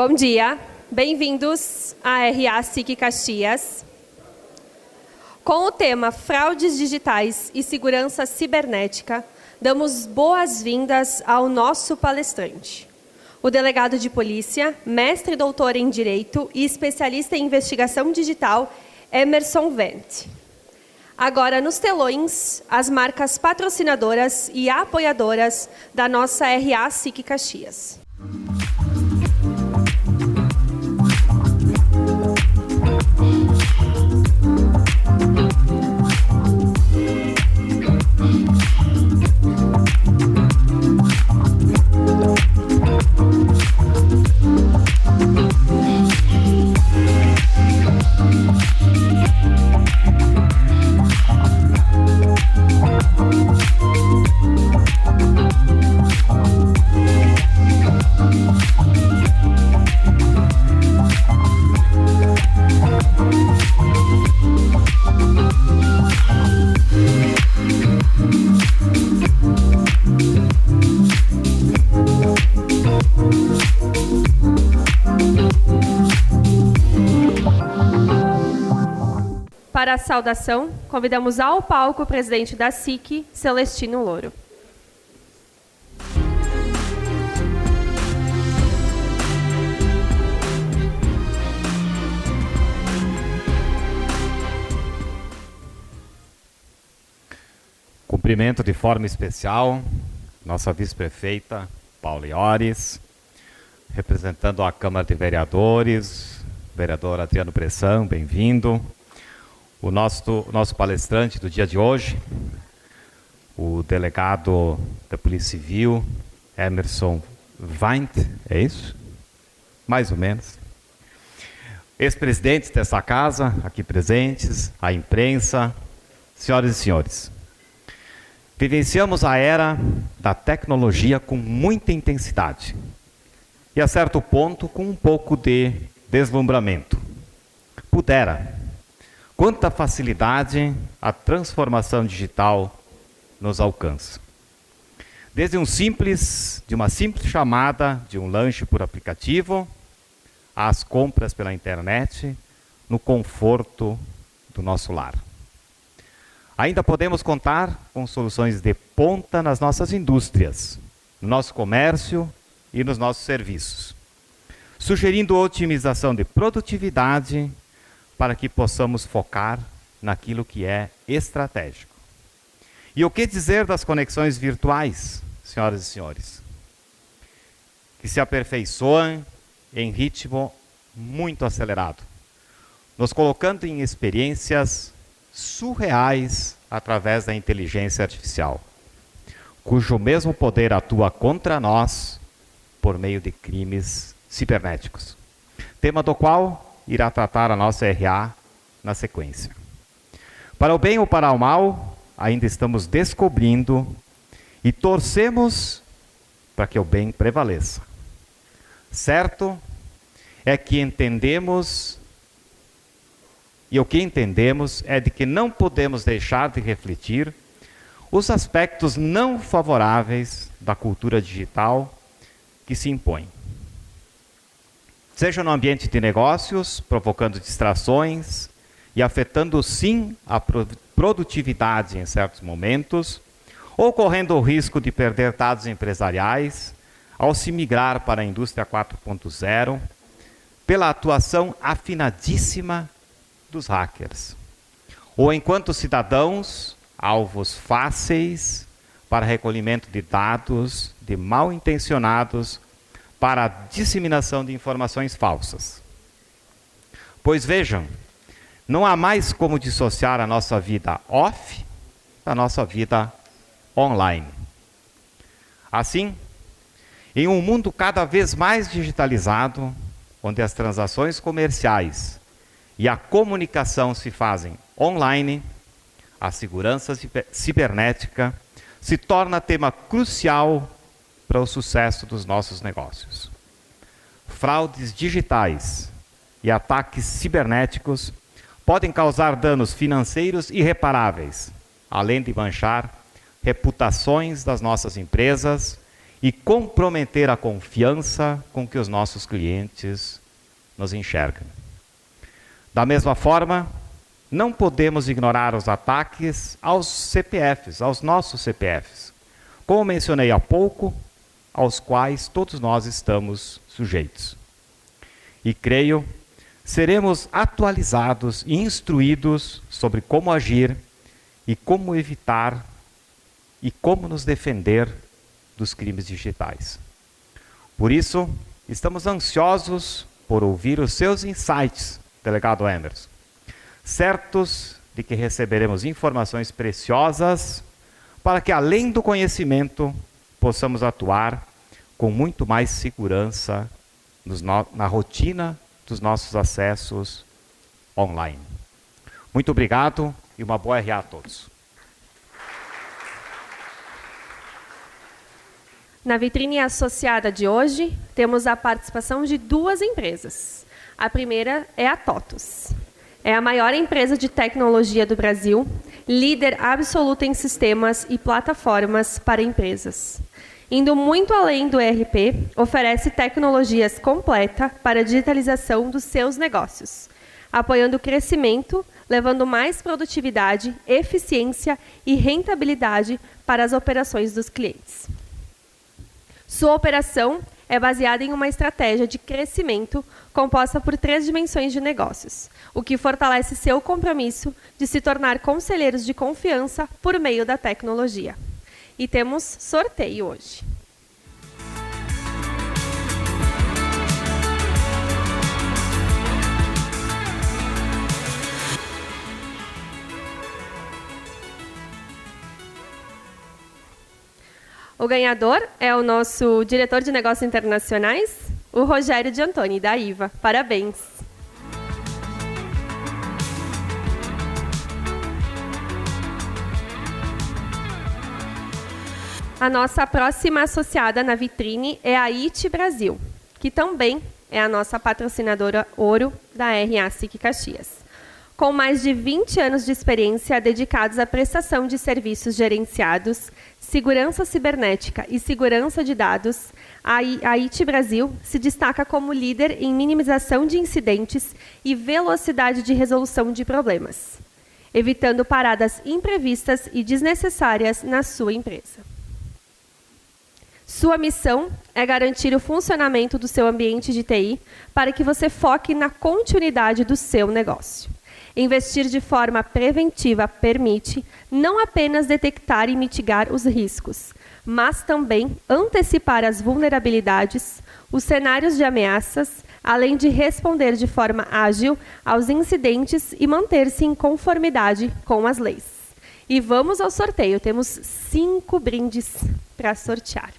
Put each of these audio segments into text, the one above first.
Bom dia, bem-vindos à RA SIC Caxias. Com o tema Fraudes Digitais e Segurança Cibernética, damos boas-vindas ao nosso palestrante, o delegado de polícia, mestre e doutor em Direito e especialista em investigação digital, Emerson Wendt. Agora, nos telões, as marcas patrocinadoras e apoiadoras da nossa RA SIC Caxias. Para a saudação, convidamos ao palco o presidente da SIC, Celestino Louro. Cumprimento de forma especial nossa vice-prefeita, Paula Iores, representando a Câmara de Vereadores, vereador Adriano Bressan, bem-vindo. O nosso palestrante do dia de hoje, o delegado da Polícia Civil, Emerson Wendt, é isso? Mais ou menos. Ex-presidentes dessa casa, aqui presentes, a imprensa, senhoras e senhores. Vivenciamos a era da tecnologia com muita intensidade e, a certo ponto, com um pouco de deslumbramento. Quanta facilidade a transformação digital nos alcança. Desde de uma simples chamada de um lanche por aplicativo, às compras pela internet, no conforto do nosso lar. Ainda podemos contar com soluções de ponta nas nossas indústrias, no nosso comércio e nos nossos serviços, sugerindo otimização de produtividade para que possamos focar naquilo que é estratégico. E o que dizer das conexões virtuais, senhoras e senhores? Que se aperfeiçoam em ritmo muito acelerado, nos colocando em experiências surreais através da inteligência artificial, cujo mesmo poder atua contra nós por meio de crimes cibernéticos. Tema do qual irá tratar a nossa RA na sequência. Para o bem ou para o mal, ainda estamos descobrindo e torcemos para que o bem prevaleça. Certo é que entendemos, e o que entendemos é de que não podemos deixar de refletir os aspectos não favoráveis da cultura digital que se impõe. Seja no ambiente de negócios, provocando distrações e afetando sim a produtividade em certos momentos, ou correndo o risco de perder dados empresariais ao se migrar para a indústria 4.0, pela atuação afinadíssima dos hackers, ou enquanto cidadãos, alvos fáceis para recolhimento de dados de mal intencionados para a disseminação de informações falsas. Pois vejam, não há mais como dissociar a nossa vida off da nossa vida online. Assim, em um mundo cada vez mais digitalizado, onde as transações comerciais e a comunicação se fazem online, a segurança cibernética se torna tema crucial para o sucesso dos nossos negócios. Fraudes digitais e ataques cibernéticos podem causar danos financeiros irreparáveis, além de manchar reputações das nossas empresas e comprometer a confiança com que os nossos clientes nos enxergam. Da mesma forma, não podemos ignorar os ataques aos CPFs, aos nossos CPFs, como mencionei há pouco, aos quais todos nós estamos sujeitos. E creio, seremos atualizados e instruídos sobre como agir e como evitar e como nos defender dos crimes digitais. Por isso, estamos ansiosos por ouvir os seus insights, delegado Emerson, certos de que receberemos informações preciosas para que, além do conhecimento, possamos atuar com muito mais segurança na rotina dos nossos acessos online. Muito obrigado e uma boa RA a todos. Na vitrine associada de hoje, temos a participação de duas empresas. A primeira é a TOTUS. É a maior empresa de tecnologia do Brasil, líder absoluta em sistemas e plataformas para empresas. Indo muito além do ERP, oferece tecnologias completa para a digitalização dos seus negócios, apoiando o crescimento, levando mais produtividade, eficiência e rentabilidade para as operações dos clientes. Sua operação é baseada em uma estratégia de crescimento composta por 3 dimensões de negócios, o que fortalece seu compromisso de se tornar conselheiros de confiança por meio da tecnologia. E temos sorteio hoje. O ganhador é o nosso diretor de negócios internacionais, o Rogério de Antoni, da IVA. Parabéns! A nossa próxima associada na vitrine é a IT Brasil, que também é a nossa patrocinadora ouro da RA SIC Caxias. Com mais de 20 anos de experiência dedicados à prestação de serviços gerenciados, segurança cibernética e segurança de dados, a IT Brasil se destaca como líder em minimização de incidentes e velocidade de resolução de problemas, evitando paradas imprevistas e desnecessárias na sua empresa. Sua missão é garantir o funcionamento do seu ambiente de TI para que você foque na continuidade do seu negócio. Investir de forma preventiva permite não apenas detectar e mitigar os riscos, mas também antecipar as vulnerabilidades, os cenários de ameaças, além de responder de forma ágil aos incidentes e manter-se em conformidade com as leis. E vamos ao sorteio, temos 5 brindes para sortear.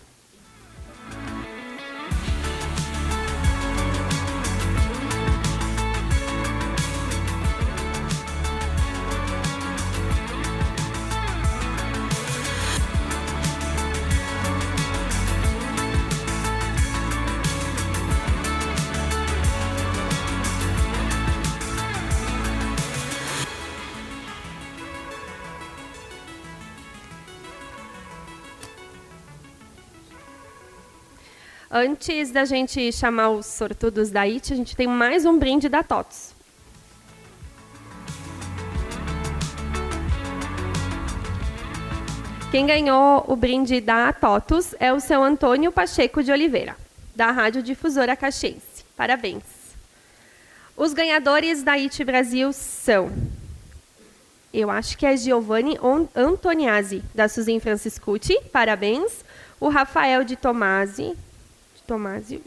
Antes da gente chamar os sortudos da IT, a gente tem mais um brinde da TOTUS. Quem ganhou o brinde da TOTUS é o seu Antônio Pacheco de Oliveira, da Rádio Difusora Caxiense. Parabéns. Os ganhadores da IT Brasil são... Eu acho que é Giovanni Antoniazzi, da Suzin Franciscucci. Parabéns. O Rafael de Tomásio,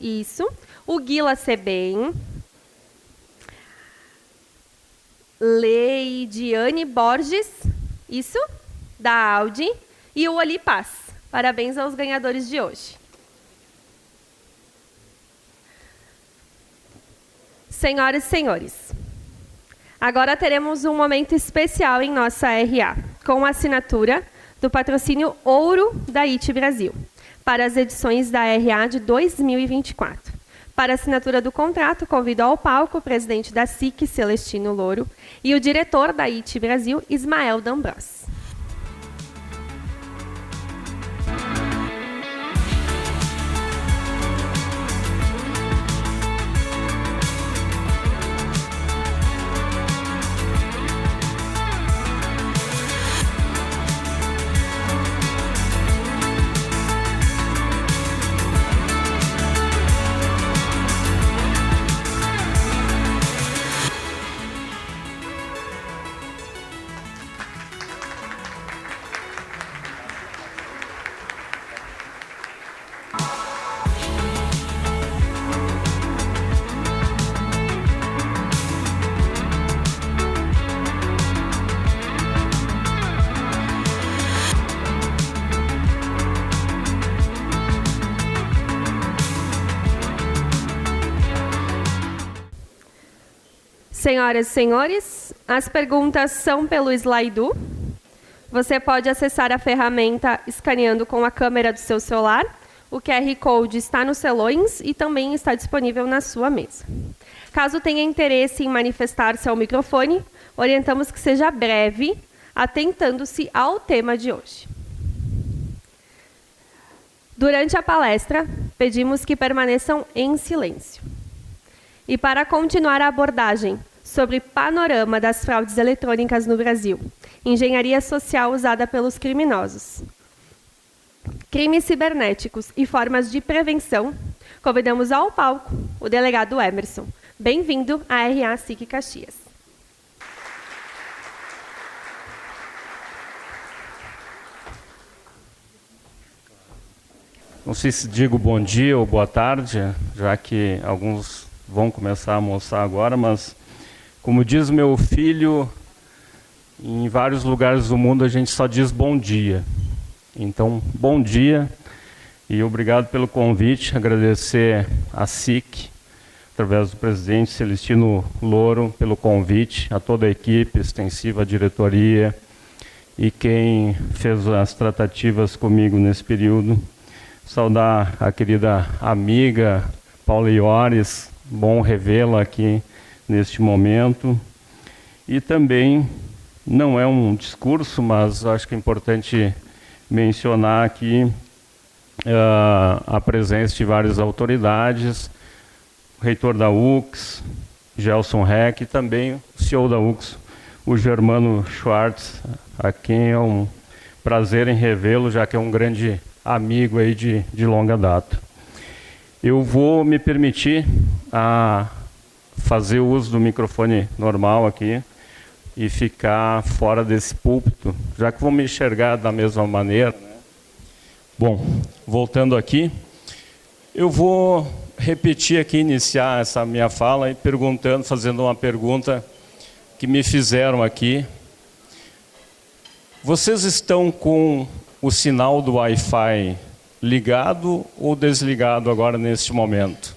isso. O Guila Sebem. Leidiane Borges, isso, da Audi. E o Oli Paz. Parabéns aos ganhadores de hoje. Senhoras e senhores, agora teremos um momento especial em nossa RA, com a assinatura do patrocínio Ouro da IT Brasil, para as edições da RA de 2024. Para a assinatura do contrato, convido ao palco o presidente da SIC, Celestino Louro, e o diretor da IT Brasil, Ismael D'Ambros. Senhoras e senhores, as perguntas são pelo Slido. Você pode acessar a ferramenta escaneando com a câmera do seu celular. O QR Code está nos telões e também está disponível na sua mesa. Caso tenha interesse em manifestar-se ao microfone, orientamos que seja breve, atentando-se ao tema de hoje. Durante a palestra, pedimos que permaneçam em silêncio. E para continuar a abordagem sobre panorama das fraudes eletrônicas no Brasil, engenharia social usada pelos criminosos, crimes cibernéticos e formas de prevenção, convidamos ao palco o delegado Emerson. Bem-vindo à RA SIC Caxias. Não sei se digo bom dia ou boa tarde, já que alguns vão começar a almoçar agora, mas, como diz meu filho, em vários lugares do mundo a gente só diz bom dia. Então, bom dia e obrigado pelo convite. Agradecer à SIC, através do presidente Celestino Louro, pelo convite, a toda a equipe extensiva, a diretoria e quem fez as tratativas comigo nesse período. Saudar a querida amiga Paula Iores, bom revê-la aqui neste momento. E também, não é um discurso, mas acho que é importante mencionar aqui a presença de várias autoridades, o reitor da UX, Gelson Reck, e também o CEO da UX, o Germano Schwartz, a quem é um prazer em revê-lo, já que é um grande amigo aí de longa data. Eu vou me permitir a fazer uso do microfone normal aqui e ficar fora desse púlpito, já que vão me enxergar da mesma maneira, né? Bom, voltando aqui, eu vou repetir aqui, iniciar essa minha fala e fazendo uma pergunta que me fizeram aqui. Vocês estão com o sinal do Wi-Fi ligado ou desligado agora neste momento?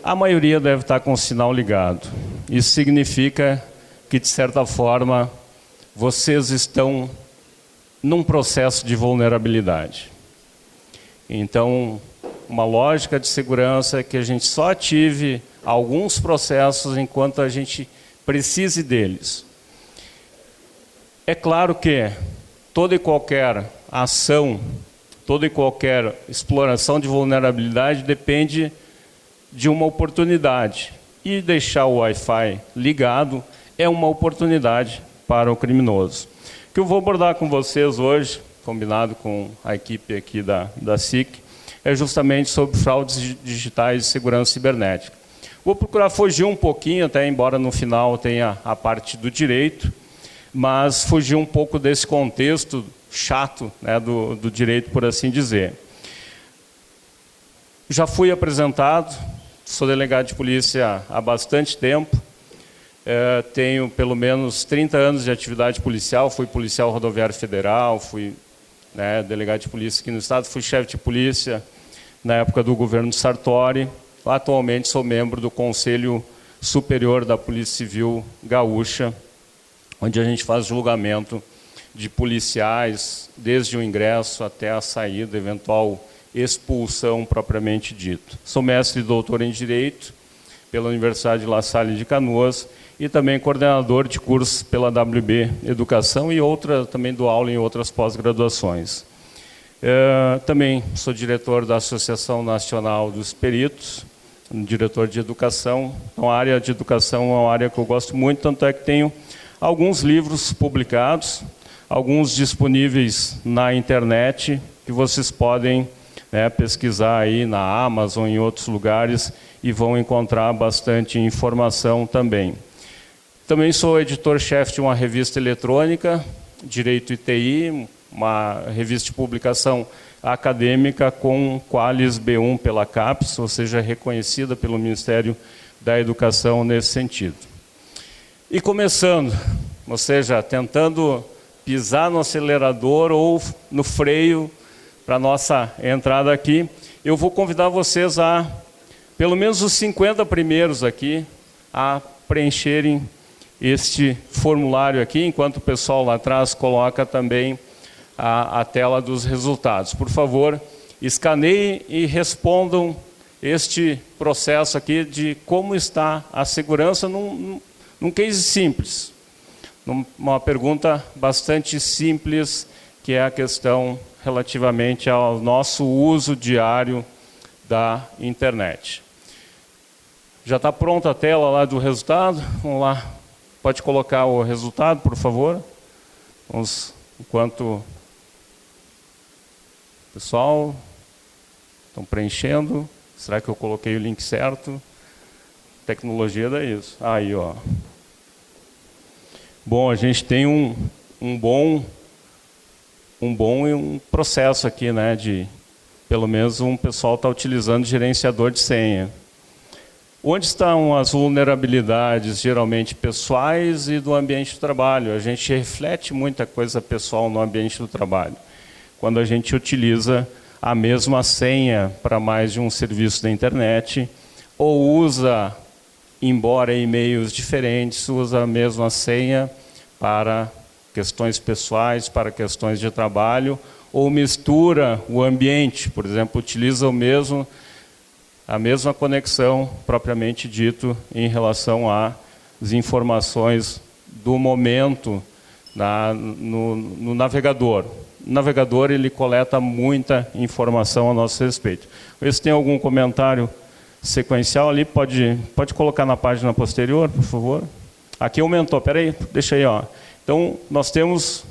A maioria deve estar com o sinal ligado. Isso significa que, de certa forma, vocês estão num processo de vulnerabilidade. Então, uma lógica de segurança é que a gente só ative alguns processos enquanto a gente precise deles. É claro que toda e qualquer ação, toda e qualquer exploração de vulnerabilidade depende de uma oportunidade. E deixar o Wi-Fi ligado é uma oportunidade para o criminoso. O que eu vou abordar com vocês hoje, combinado com a equipe aqui da SIC, é justamente sobre fraudes digitais e segurança cibernética. Vou procurar fugir um pouquinho, até embora no final tenha a parte do direito, mas fugir um pouco desse contexto chato, né, do direito, por assim dizer. Já fui apresentado, sou delegado de polícia há bastante tempo, tenho pelo menos 30 anos de atividade policial, fui policial rodoviário federal, fui delegado de polícia aqui no estado, fui chefe de polícia na época do governo Sartori, atualmente sou membro do Conselho Superior da Polícia Civil Gaúcha, onde a gente faz julgamento de policiais, desde o ingresso até a saída, eventual expulsão propriamente dito. Sou mestre e doutor em Direito pela Universidade de La Salle de Canoas e também coordenador de cursos pela WB Educação e também dou aula em outras pós-graduações. Também sou diretor da Associação Nacional dos Peritos, diretor de Educação. Então, a área de educação é uma área que eu gosto muito, tanto é que tenho alguns livros publicados, alguns disponíveis na internet, que vocês podem pesquisar aí na Amazon e em outros lugares e vão encontrar bastante informação também. Também sou editor-chefe de uma revista eletrônica, Direito e TI, uma revista de publicação acadêmica com Qualis B1 pela CAPES, ou seja, reconhecida pelo Ministério da Educação nesse sentido. E começando, ou seja, tentando pisar no acelerador ou no freio para a nossa entrada aqui, eu vou convidar vocês a pelo menos os 50 primeiros aqui a preencherem este formulário aqui, enquanto o pessoal lá atrás coloca também a tela dos resultados. Por favor, escaneiem e respondam este processo aqui de como está a segurança num case simples. Uma pergunta bastante simples, que é a questão relativamente ao nosso uso diário da internet. Já está pronta a tela lá do resultado? Vamos lá. Pode colocar o resultado, por favor? Vamos, enquanto o pessoal estão preenchendo. Será que eu coloquei o link certo? Tecnologia dá isso. Aí, ó. Bom, a gente tem um bom processo aqui, né? De pelo menos um pessoal está utilizando gerenciador de senha. Onde estão as vulnerabilidades, geralmente pessoais e do ambiente do trabalho? A gente reflete muita coisa pessoal no ambiente do trabalho, quando a gente utiliza a mesma senha para mais de um serviço da internet, ou usa, embora e-mails diferentes, usa a mesma senha para questões pessoais, para questões de trabalho, ou mistura o ambiente, por exemplo, utiliza a mesma conexão, propriamente dito, em relação às informações do momento no navegador. O navegador ele coleta muita informação a nosso respeito. Se tem algum comentário sequencial ali, pode colocar na página posterior, por favor. Aqui aumentou, peraí, deixa aí, ó. Então, nós temos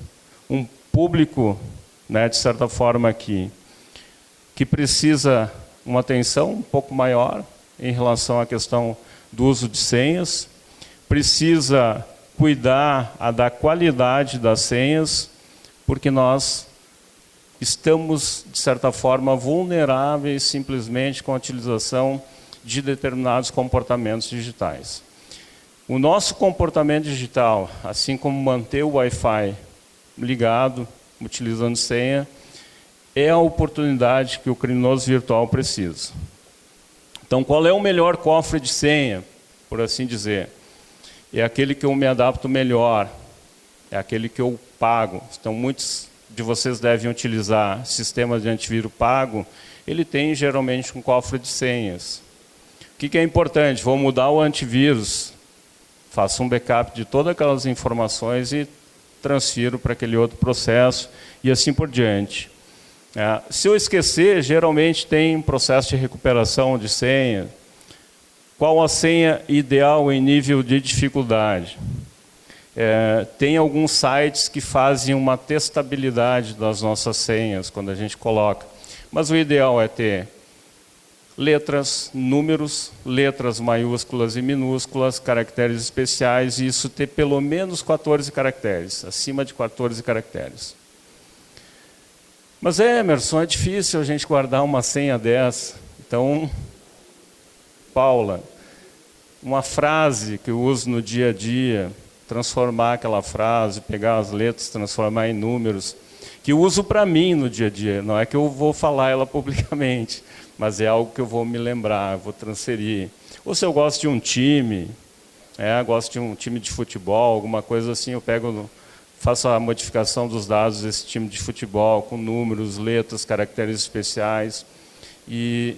um público, né, de certa forma aqui, que precisa uma atenção um pouco maior em relação à questão do uso de senhas, precisa cuidar da qualidade das senhas, porque nós estamos, de certa forma, vulneráveis simplesmente com a utilização de determinados comportamentos digitais. O nosso comportamento digital, assim como manter o Wi-Fi ligado, utilizando senha, é a oportunidade que o criminoso virtual precisa. Então, qual é o melhor cofre de senha, por assim dizer? É aquele que eu me adapto melhor, é aquele que eu pago. Então, muitos de vocês devem utilizar sistemas de antivírus pago, ele tem geralmente um cofre de senhas. O que é importante? Vou mudar o antivírus, faço um backup de todas aquelas informações e transfiro para aquele outro processo e assim por diante. Se eu esquecer, geralmente tem um processo de recuperação de senha. Qual a senha ideal em nível de dificuldade? Tem alguns sites que fazem uma testabilidade das nossas senhas quando a gente coloca. Mas o ideal é ter letras, números, letras maiúsculas e minúsculas, caracteres especiais, e isso ter pelo menos 14 caracteres, acima de 14 caracteres. Mas Emerson, é difícil a gente guardar uma senha dessa. Então, Paula, uma frase que eu uso no dia a dia, transformar aquela frase, pegar as letras, transformar em números, que eu uso para mim no dia a dia. Não é que eu vou falar ela publicamente, mas é algo que eu vou me lembrar, vou transferir. Ou se eu gosto de um time, gosto de um time de futebol, alguma coisa assim, eu faço a modificação dos dados desse time de futebol, com números, letras, caracteres especiais, e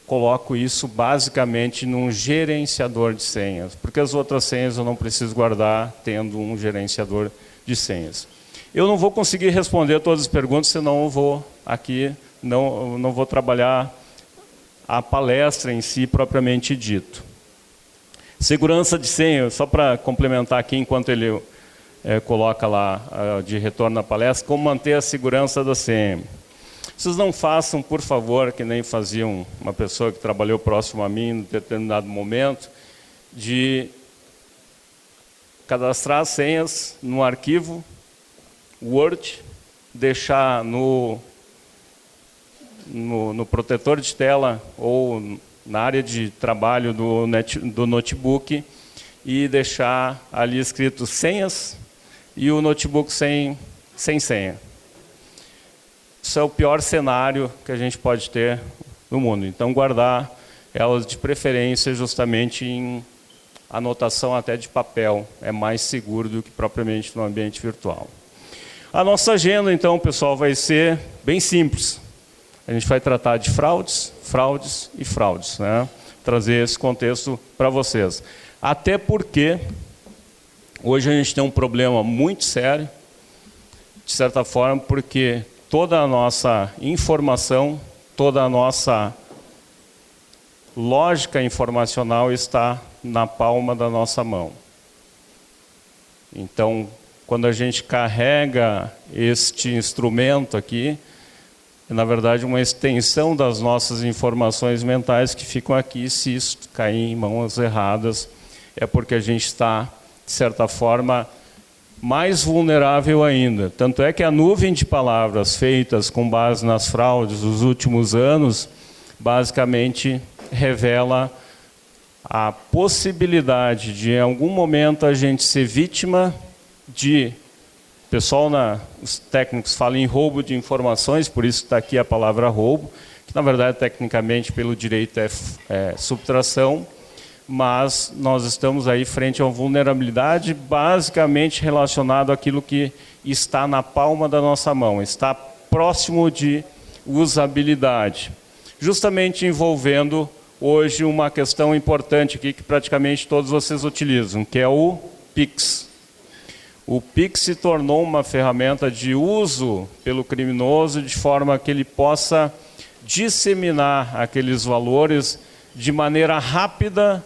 coloco isso basicamente num gerenciador de senhas, porque as outras senhas eu não preciso guardar tendo um gerenciador de senhas. Eu não vou conseguir responder todas as perguntas, senão eu vou aqui, não vou trabalhar a palestra em si propriamente dito. Segurança de senha, só para complementar aqui, enquanto ele coloca lá de retorno na palestra, como manter a segurança da senha. Vocês não façam, por favor, que nem faziam uma pessoa que trabalhou próximo a mim em determinado momento, de cadastrar as senhas no arquivo Word, deixar no protetor de tela ou na área de trabalho do notebook e deixar ali escrito senhas e o notebook sem senha. Isso é o pior cenário que a gente pode ter no mundo. Então, guardar elas de preferência justamente em anotação até de papel, é mais seguro do que propriamente no ambiente virtual. A nossa agenda, então, pessoal, vai ser bem simples. A gente vai tratar de fraudes, fraudes e fraudes, né? Trazer esse contexto para vocês. Até porque hoje a gente tem um problema muito sério, de certa forma, porque toda a nossa informação, toda a nossa lógica informacional está na palma da nossa mão. Então, quando a gente carrega este instrumento aqui, é, na verdade, uma extensão das nossas informações mentais que ficam aqui. Se isso cair em mãos erradas, é porque a gente está, de certa forma, mais vulnerável ainda. Tanto é que a nuvem de palavras feitas com base nas fraudes dos últimos anos, basicamente revela a possibilidade de, em algum momento, a gente ser vítima de... O pessoal, os técnicos falam em roubo de informações, por isso está aqui a palavra roubo, que na verdade, tecnicamente, pelo direito é subtração, mas nós estamos aí frente a uma vulnerabilidade basicamente relacionada àquilo que está na palma da nossa mão, está próximo de usabilidade, justamente envolvendo hoje uma questão importante aqui que praticamente todos vocês utilizam, que é o Pix. O Pix se tornou uma ferramenta de uso pelo criminoso de forma que ele possa disseminar aqueles valores de maneira rápida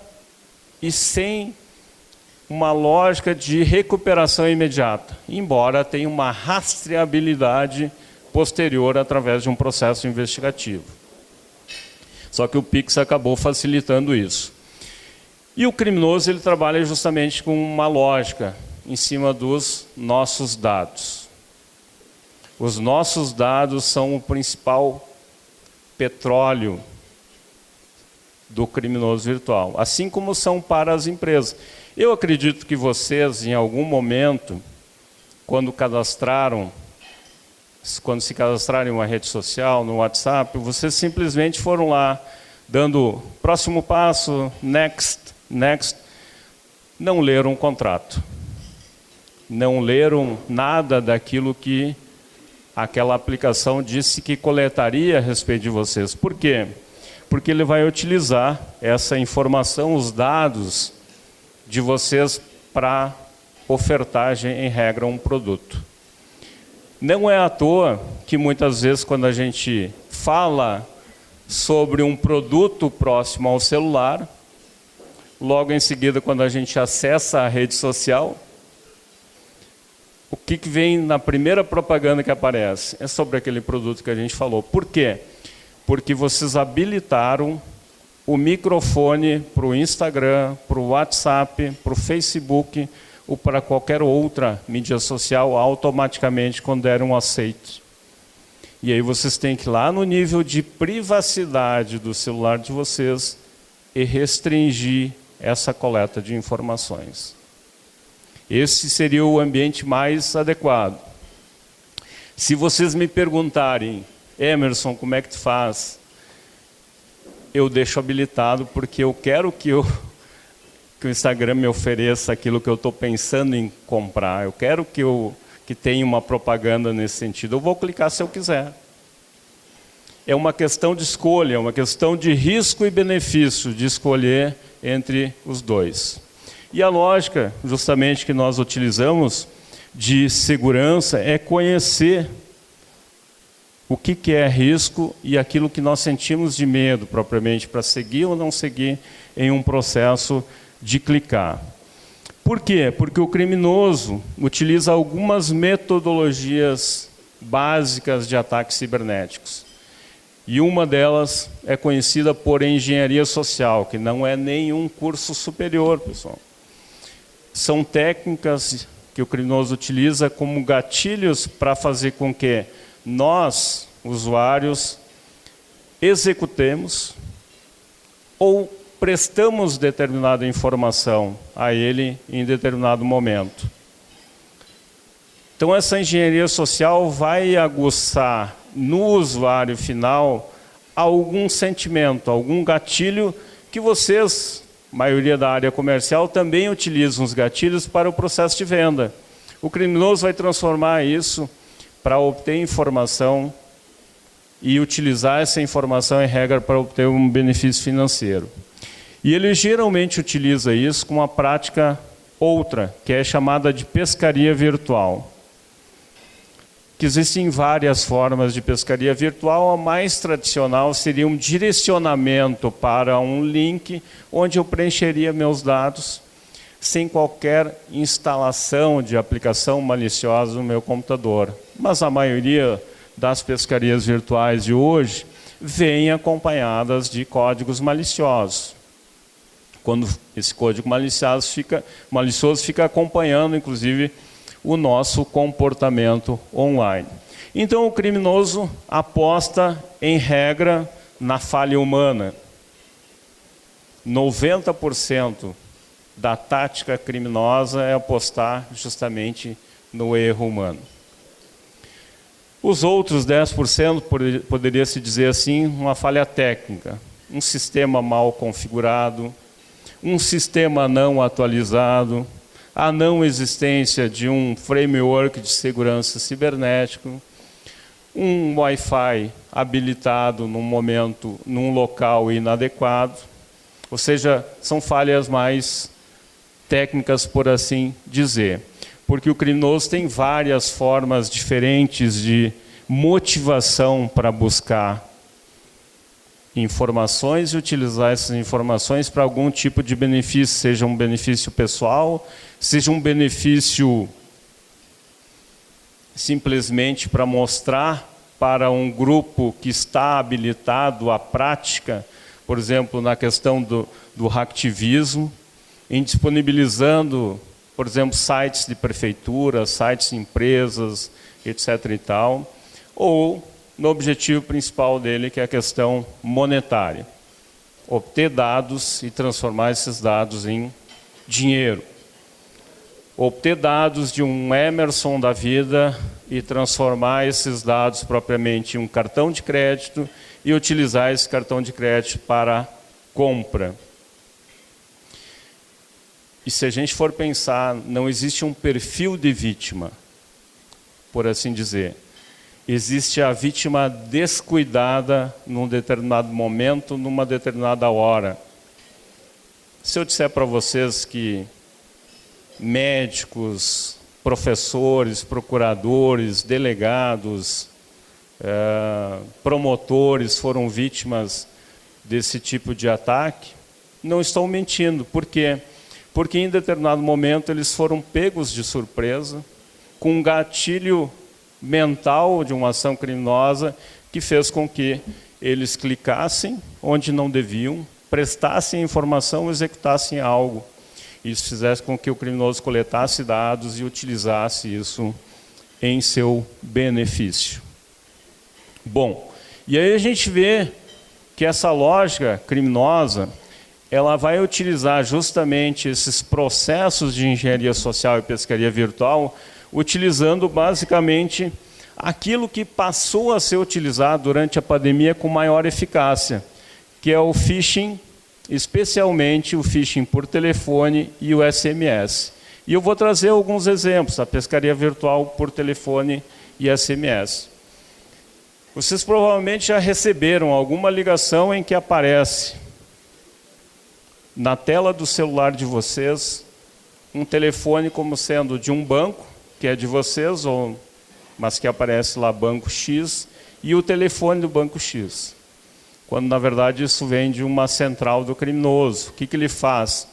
e sem uma lógica de recuperação imediata, embora tenha uma rastreabilidade posterior através de um processo investigativo. Só que o Pix acabou facilitando isso. E o criminoso ele trabalha justamente com uma lógica em cima dos nossos dados. Os nossos dados são o principal petróleo do criminoso virtual, assim como são para as empresas. Eu acredito que vocês, em algum momento, quando se cadastraram em uma rede social, no WhatsApp, vocês simplesmente foram lá, dando próximo passo, next, não leram o contrato. Não leram nada daquilo que aquela aplicação disse que coletaria a respeito de vocês. Por quê? Porque ele vai utilizar essa informação, os dados de vocês para ofertagem, em regra, um produto. Não é à toa que muitas vezes quando a gente fala sobre um produto próximo ao celular, logo em seguida quando a gente acessa a rede social, o que vem na primeira propaganda que aparece? É sobre aquele produto que a gente falou. Por quê? Porque vocês habilitaram o microfone para o Instagram, para o WhatsApp, para o Facebook ou para qualquer outra mídia social automaticamente quando deram um aceite. E aí vocês têm que ir lá no nível de privacidade do celular de vocês e restringir essa coleta de informações. Esse seria o ambiente mais adequado. Se vocês me perguntarem, Emerson, como é que tu faz? Eu deixo habilitado porque eu quero que o Instagram me ofereça aquilo que eu estou pensando em comprar. Eu quero que tenha uma propaganda nesse sentido. Eu vou clicar se eu quiser. É uma questão de escolha, é uma questão de risco e benefício, de escolher entre os dois. E a lógica, justamente, que nós utilizamos de segurança é conhecer o que é risco e aquilo que nós sentimos de medo, propriamente, para seguir ou não seguir em um processo de clicar. Por quê? Porque o criminoso utiliza algumas metodologias básicas de ataques cibernéticos. E uma delas é conhecida por engenharia social, que não é nenhum curso superior, pessoal. São técnicas que o criminoso utiliza como gatilhos para fazer com que nós, usuários, executemos ou prestamos determinada informação a ele em determinado momento. Então essa engenharia social vai aguçar no usuário final algum sentimento, algum gatilho que vocês, maioria da área comercial, também utilizam os gatilhos para o processo de venda. O criminoso vai transformar isso para obter informação e utilizar essa informação em regra para obter um benefício financeiro. E ele geralmente utiliza isso com uma prática outra, que é chamada de pescaria virtual. Que existem várias formas de pescaria virtual. A mais tradicional seria um direcionamento para um link onde eu preencheria meus dados sem qualquer instalação de aplicação maliciosa no meu computador. Mas a maioria das pescarias virtuais de hoje vêm acompanhadas de códigos maliciosos. Quando esse código malicioso fica acompanhando, inclusive, o nosso comportamento online. Então, o criminoso aposta, em regra, na falha humana. 90% da tática criminosa é apostar justamente no erro humano. Os outros 10% poderia se dizer assim, uma falha técnica, um sistema mal configurado, um sistema não atualizado, a não existência de um framework de segurança cibernético, um Wi-Fi habilitado num local inadequado, ou seja, são falhas mais técnicas, por assim dizer. Porque o criminoso tem várias formas diferentes de motivação para buscar informações e utilizar essas informações para algum tipo de benefício, seja um benefício pessoal, seja um benefício simplesmente para mostrar para um grupo que está habilitado à prática, por exemplo, na questão do hacktivismo, em disponibilizando, por exemplo, sites de prefeitura, sites de empresas, etc. e tal, ou no objetivo principal dele, que é a questão monetária. Obter dados e transformar esses dados em dinheiro. Obter dados de um Emerson da vida e transformar esses dados propriamente em um cartão de crédito e utilizar esse cartão de crédito para compra. E se a gente for pensar, não existe um perfil de vítima, por assim dizer. Existe a vítima descuidada num determinado momento, numa determinada hora. Se eu disser para vocês que médicos, professores, procuradores, delegados, promotores foram vítimas desse tipo de ataque, não estou mentindo. Por quê? Porque em determinado momento eles foram pegos de surpresa com um gatilho mental de uma ação criminosa que fez com que eles clicassem onde não deviam, prestassem informação, executassem algo. Isso fizesse com que o criminoso coletasse dados e utilizasse isso em seu benefício. Bom, e aí a gente vê que essa lógica criminosa, ela vai utilizar justamente esses processos de engenharia social e pescaria virtual, utilizando basicamente aquilo que passou a ser utilizado durante a pandemia com maior eficácia, que é o phishing, especialmente o phishing por telefone e o SMS. E eu vou trazer alguns exemplos, a pescaria virtual por telefone e SMS. Vocês provavelmente já receberam alguma ligação em que aparece na tela do celular de vocês um telefone como sendo de um banco, que é de vocês, mas que aparece lá Banco X, e o telefone do Banco X. Quando, na verdade, isso vem de uma central do criminoso. O que ele faz?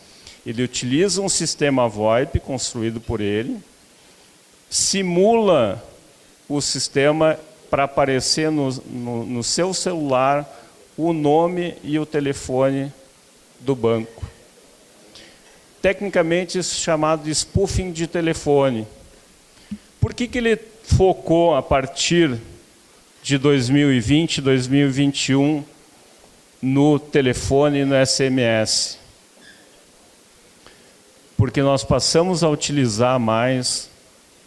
Ele utiliza um sistema VoIP construído por ele, simula o sistema para aparecer no seu celular o nome e o telefone do banco. Tecnicamente, isso é chamado de spoofing de telefone. Por que ele focou a partir de 2020, 2021 no telefone e no SMS? Porque nós passamos a utilizar mais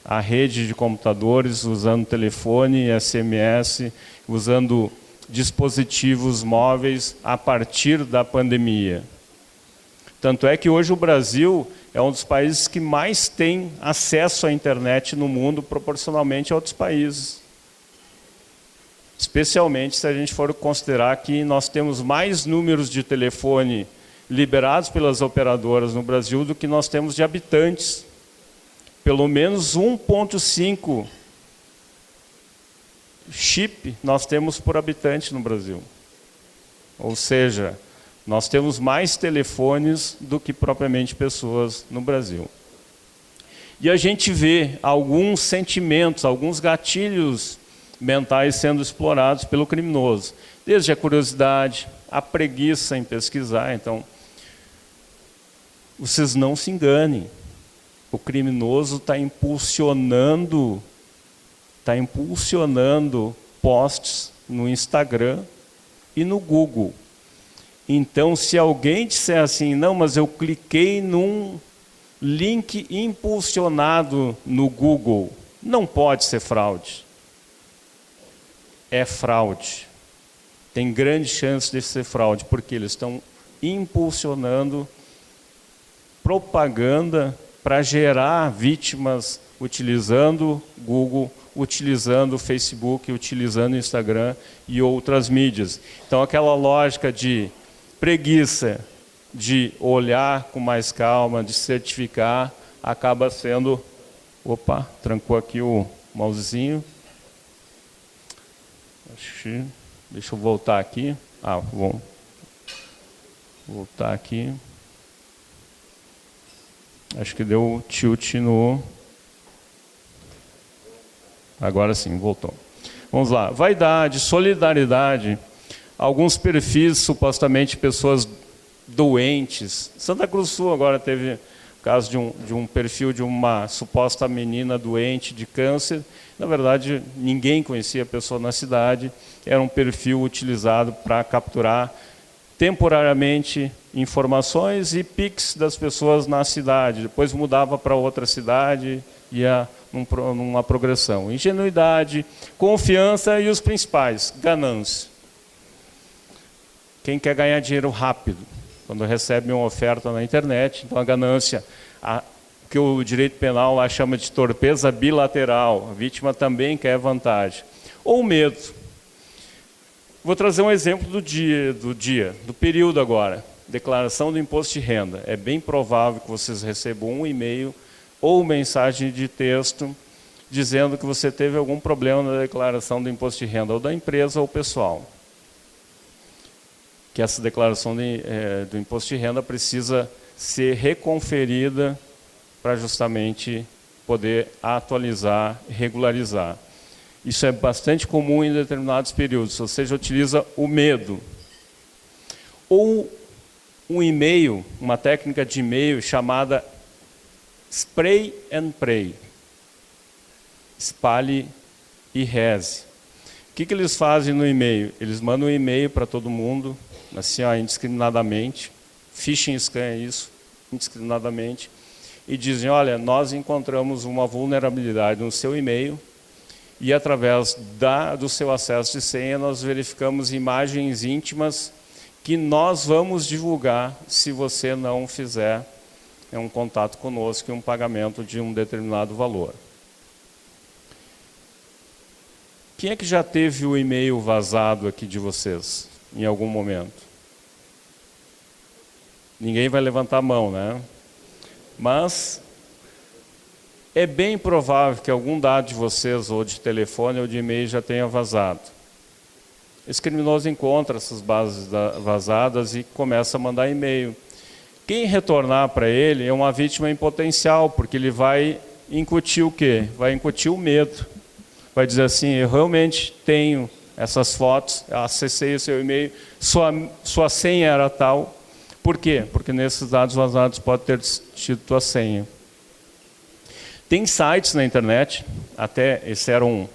a rede de computadores usando telefone e SMS, usando dispositivos móveis a partir da pandemia. Tanto é que hoje o Brasil é um dos países que mais tem acesso à internet no mundo, proporcionalmente a outros países. Especialmente se a gente for considerar que nós temos mais números de telefone liberados pelas operadoras no Brasil do que nós temos de habitantes. Pelo menos 1,5 chip nós temos por habitante no Brasil. Ou seja, nós temos mais telefones do que propriamente pessoas no Brasil. E a gente vê alguns sentimentos, alguns gatilhos mentais sendo explorados pelo criminoso. Desde a curiosidade, a preguiça em pesquisar. Então, vocês não se enganem. O criminoso está impulsionando posts no Instagram e no Google. Então, se alguém disser assim, não, mas eu cliquei num link impulsionado no Google, não pode ser fraude. É fraude. Tem grande chance de ser fraude, porque eles estão impulsionando propaganda para gerar vítimas utilizando Google, utilizando Facebook, utilizando Instagram e outras mídias. Então, aquela lógica de preguiça, de olhar com mais calma, de certificar, acaba sendo... Opa, trancou aqui o mousezinho. Deixa eu voltar aqui. Vou voltar aqui. Acho que deu tilt no... Agora sim, voltou. Vamos lá. Vaidade, solidariedade. Alguns perfis, supostamente pessoas doentes. Santa Cruz do Sul agora teve o caso de um perfil de uma suposta menina doente de câncer. Na verdade, ninguém conhecia a pessoa na cidade. Era um perfil utilizado para capturar temporariamente informações e pics das pessoas na cidade. Depois mudava para outra cidade, ia numa progressão. Ingenuidade, confiança e os principais, ganância. Quem quer ganhar dinheiro rápido, quando recebe uma oferta na internet, então a ganância, que o direito penal lá chama de torpeza bilateral, a vítima também quer vantagem. Ou medo. Vou trazer um exemplo do período agora. Declaração do imposto de renda. É bem provável que vocês recebam um e-mail ou mensagem de texto dizendo que você teve algum problema na declaração do imposto de renda, ou da empresa ou pessoal. Que essa declaração do imposto de renda precisa ser reconferida para justamente poder atualizar, regularizar. Isso é bastante comum em determinados períodos, ou seja, utiliza o medo. Ou um e-mail, uma técnica de e-mail chamada spray and pray. Espalhe e reze. O que eles fazem no e-mail? Eles mandam um e-mail para todo mundo, assim, indiscriminadamente, phishing scan é isso, indiscriminadamente, e dizem, olha, nós encontramos uma vulnerabilidade no seu e-mail, e através do seu acesso de senha, nós verificamos imagens íntimas que nós vamos divulgar se você não fizer um contato conosco e um pagamento de um determinado valor. Quem é que já teve o e-mail vazado aqui de vocês, em algum momento? Ninguém vai levantar a mão, né? Mas é bem provável que algum dado de vocês, ou de telefone ou de e-mail, já tenha vazado. Esse criminoso encontra essas bases vazadas e começa a mandar e-mail. Quem retornar para ele é uma vítima em potencial, porque ele vai incutir o quê? Vai incutir o medo. Vai dizer assim, eu realmente tenho essas fotos, acessei o seu e-mail, sua senha era tal. Por quê? Porque nesses dados vazados pode ter tido tua senha. Tem sites na internet, até esse era um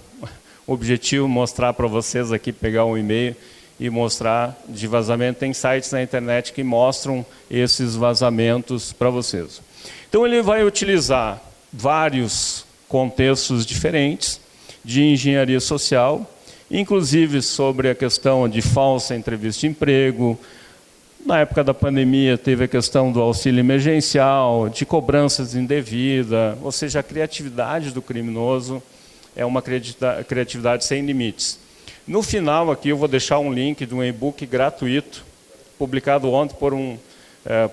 objetivo, mostrar para vocês aqui, pegar um e-mail e mostrar de vazamento. Tem sites na internet que mostram esses vazamentos para vocês. Então ele vai utilizar vários contextos diferentes de engenharia social inclusive sobre a questão de falsa entrevista de emprego. Na época da pandemia, teve a questão do auxílio emergencial, de cobranças indevidas, ou seja, a criatividade do criminoso é uma criatividade sem limites. No final, aqui, eu vou deixar um link de um e-book gratuito, publicado ontem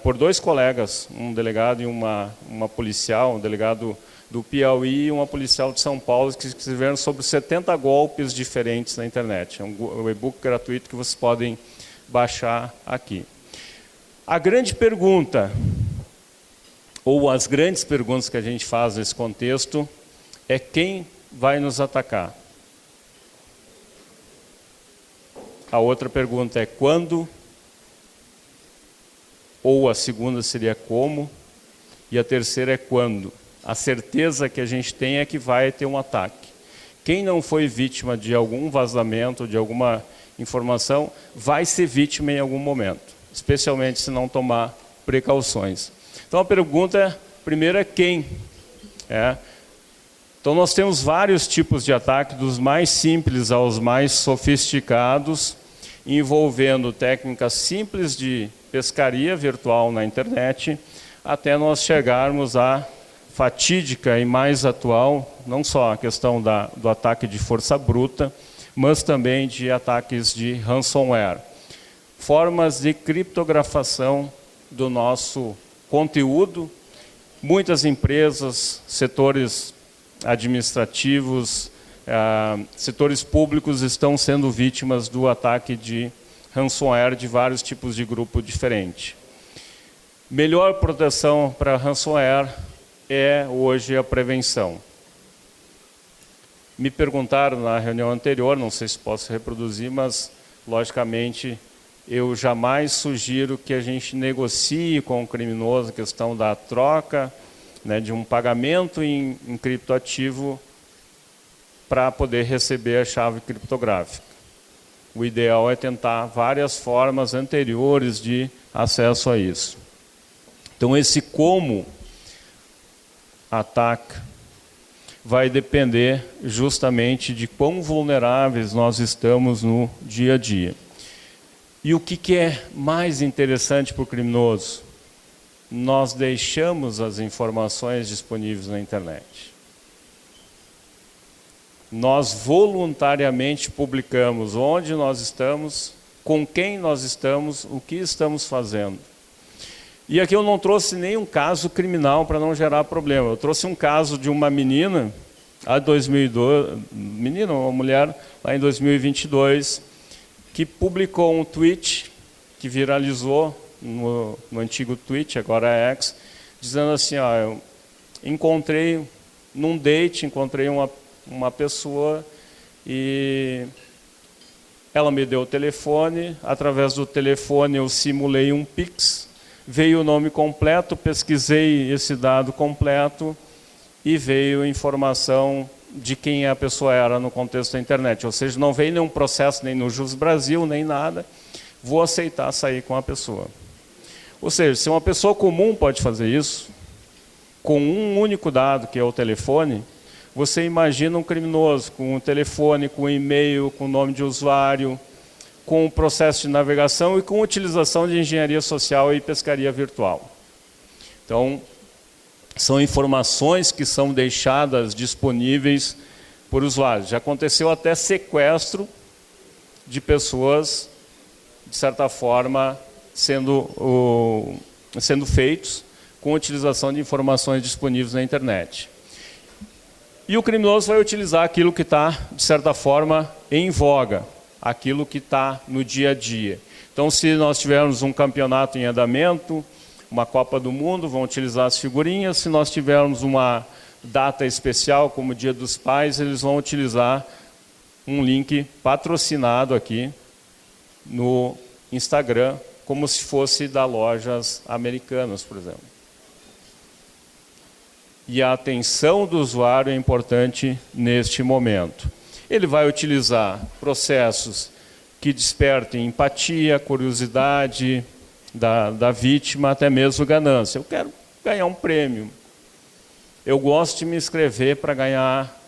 por 2 colegas, um delegado e uma policial, um delegado do Piauí e uma policial de São Paulo, que escreveram sobre 70 golpes diferentes na internet. É um e-book gratuito que vocês podem baixar aqui. A grande pergunta, ou as grandes perguntas que a gente faz nesse contexto, é quem vai nos atacar. A outra pergunta é quando, ou a segunda seria como, e a terceira é quando. A certeza que a gente tem é que vai ter um ataque. Quem não foi vítima de algum vazamento, de alguma informação, vai ser vítima em algum momento, especialmente se não tomar precauções. Então a pergunta primeiro é quem? Então nós temos vários tipos de ataque, dos mais simples aos mais sofisticados, envolvendo técnicas simples de pescaria virtual na internet, até nós chegarmos à fatídica e mais atual, não só a questão do ataque de força bruta, mas também de ataques de ransomware. Formas de criptografação do nosso conteúdo. Muitas empresas, setores administrativos, setores públicos estão sendo vítimas do ataque de ransomware de vários tipos de grupo diferente. Melhor proteção para ransomware é hoje a prevenção. Me perguntaram na reunião anterior, não sei se posso reproduzir, mas logicamente eu jamais sugiro que a gente negocie com o criminoso a questão da troca, né, de um pagamento em criptoativo para poder receber a chave criptográfica. O ideal é tentar várias formas anteriores de acesso a isso. Então esse como ataca vai depender justamente de quão vulneráveis nós estamos no dia a dia. E o que é mais interessante para o criminoso? Nós deixamos as informações disponíveis na internet. Nós voluntariamente publicamos onde nós estamos, com quem nós estamos, o que estamos fazendo. E aqui eu não trouxe nenhum caso criminal para não gerar problema. Eu trouxe um caso de uma menina, uma mulher, lá em 2022, que publicou um tweet que viralizou no antigo tweet, agora é X, dizendo assim, eu encontrei num date, encontrei uma pessoa e ela me deu o telefone, através do telefone eu simulei um Pix, veio o nome completo, pesquisei esse dado completo e veio informação de quem a pessoa era no contexto da internet. Ou seja, não veio nenhum processo nem no Jus Brasil, nem nada, vou aceitar sair com a pessoa. Ou seja, se uma pessoa comum pode fazer isso, com um único dado, que é o telefone, você imagina um criminoso com um telefone, com um e-mail, com nome de usuário, com o processo de navegação e com utilização de engenharia social e pescaria virtual. Então, são informações que são deixadas disponíveis por usuários. Já aconteceu até sequestro de pessoas, de certa forma, sendo feitos com utilização de informações disponíveis na internet. E o criminoso vai utilizar aquilo que está, de certa forma, em voga, aquilo que está no dia a dia. Então, se nós tivermos um campeonato em andamento, uma Copa do Mundo, vão utilizar as figurinhas. Se nós tivermos uma data especial, como o Dia dos Pais, eles vão utilizar um link patrocinado aqui no Instagram, como se fosse da Lojas Americanas, por exemplo. E a atenção do usuário é importante neste momento. Ele vai utilizar processos que despertem empatia, curiosidade da vítima, até mesmo ganância. Eu quero ganhar um prêmio. Eu gosto de me inscrever para ganhar,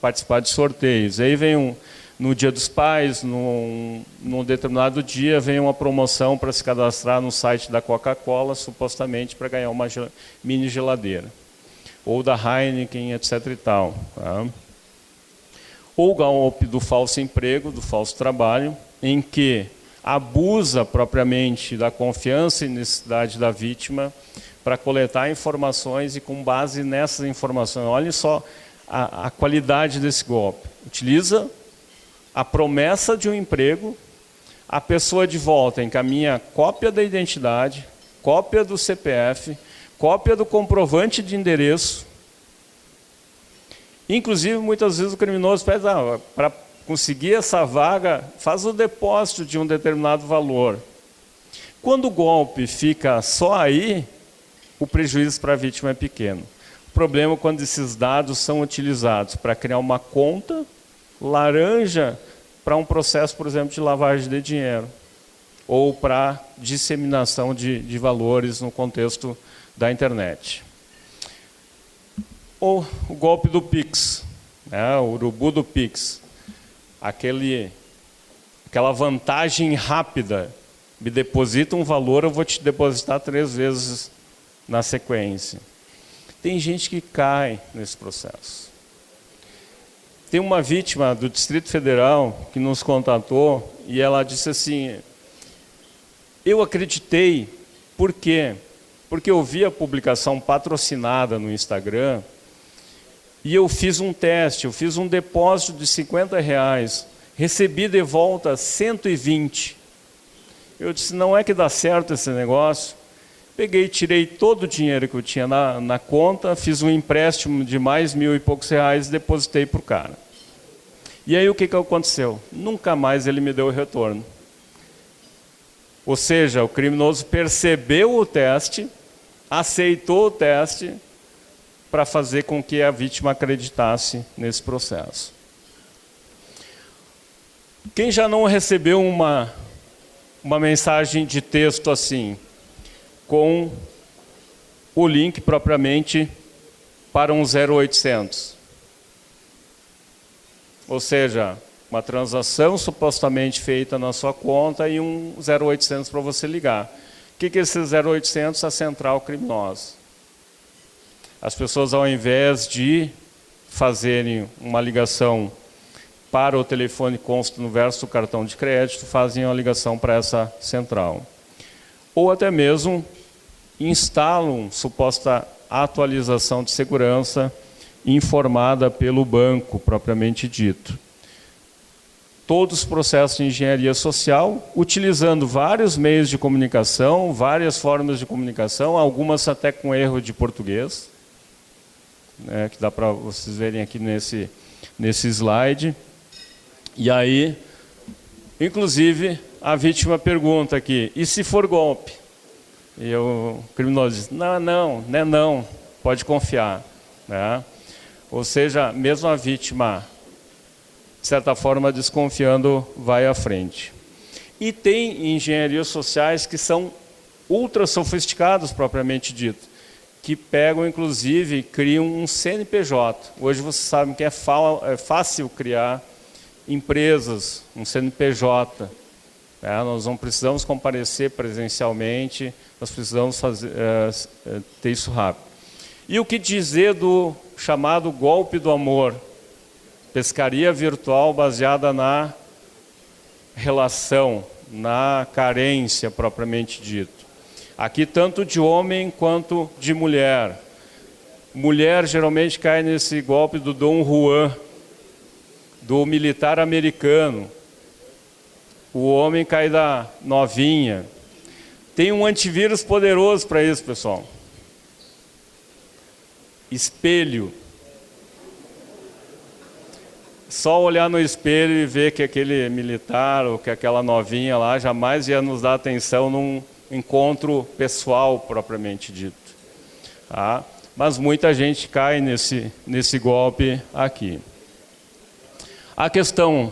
participar de sorteios. Aí vem no Dia dos Pais, num determinado dia, vem uma promoção para se cadastrar no site da Coca-Cola, supostamente para ganhar uma mini geladeira. Ou da Heineken, etc. e tal. Tá? Ou o golpe do falso emprego, do falso trabalho, em que abusa propriamente da confiança e necessidade da vítima para coletar informações e, com base nessas informações, olhem só a qualidade desse golpe. Utiliza a promessa de um emprego, a pessoa de volta encaminha cópia da identidade, cópia do CPF, cópia do comprovante de endereço. Inclusive, muitas vezes o criminoso pede, para conseguir essa vaga, faz o depósito de um determinado valor. Quando o golpe fica só aí, o prejuízo para a vítima é pequeno. O problema é quando esses dados são utilizados para criar uma conta laranja para um processo, por exemplo, de lavagem de dinheiro, ou para disseminação de valores no contexto da internet. Ou o golpe do Pix, né, o urubu do Pix, aquela vantagem rápida, me deposita um valor, eu vou te depositar 3 vezes na sequência. Tem gente que cai nesse processo. Tem uma vítima do Distrito Federal que nos contatou e ela disse assim, eu acreditei, por quê? Porque eu vi a publicação patrocinada no Instagram e eu fiz um teste, eu fiz um depósito de R$50, recebi de volta 120. Eu disse, não é que dá certo esse negócio? Peguei, tirei todo o dinheiro que eu tinha na conta, fiz um empréstimo de mais R$1.000 e poucos e depositei para o cara. E aí o que aconteceu? Nunca mais ele me deu o retorno. Ou seja, o criminoso percebeu o teste, aceitou o teste para fazer com que a vítima acreditasse nesse processo. Quem já não recebeu uma mensagem de texto assim, com o link propriamente para um 0800? Ou seja, uma transação supostamente feita na sua conta e um 0800 para você ligar. O que é esse 0800? A central criminosa. As pessoas, ao invés de fazerem uma ligação para o telefone que consta no verso do cartão de crédito, fazem uma ligação para essa central. Ou até mesmo instalam suposta atualização de segurança informada pelo banco, propriamente dito. Todos os processos de engenharia social, utilizando vários meios de comunicação, várias formas de comunicação, algumas até com erro de português, né, que dá para vocês verem aqui nesse slide. E aí, inclusive, a vítima pergunta aqui, e se for golpe? E o criminoso diz, não, pode confiar. Né? Ou seja, mesmo a vítima, de certa forma, desconfiando, vai à frente. E tem engenharias sociais que são ultra sofisticados, propriamente dito, que pegam, inclusive, e criam um CNPJ. Hoje vocês sabem que é fácil criar empresas, um CNPJ. Né? Nós não precisamos comparecer presencialmente, nós precisamos ter isso rápido. E o que dizer do chamado golpe do amor? Pescaria virtual baseada na relação, na carência propriamente dito. Aqui tanto de homem quanto de mulher. Mulher geralmente cai nesse golpe do Dom Juan, do militar americano. O homem cai da novinha. Tem um antivírus poderoso para isso, pessoal. Espelho. Só olhar no espelho e ver que aquele militar ou que aquela novinha lá jamais ia nos dar atenção num encontro pessoal propriamente dito. Tá? Mas muita gente cai nesse golpe aqui. A questão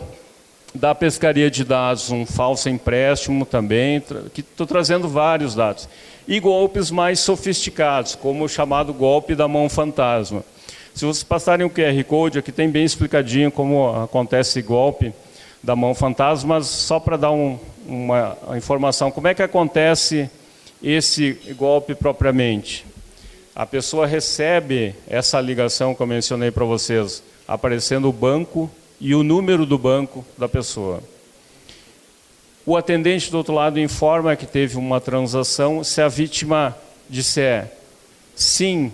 da pescaria de dados, um falso empréstimo também, que estou trazendo vários dados. E golpes mais sofisticados, como o chamado golpe da mão fantasma. Se vocês passarem o QR Code, aqui tem bem explicadinho como acontece esse golpe. da mão fantasma, mas só para dar uma informação, como é que acontece esse golpe propriamente? A pessoa recebe essa ligação que eu mencionei para vocês, aparecendo o banco e o número do banco da pessoa. O atendente do outro lado informa que teve uma transação. Se a vítima disser sim,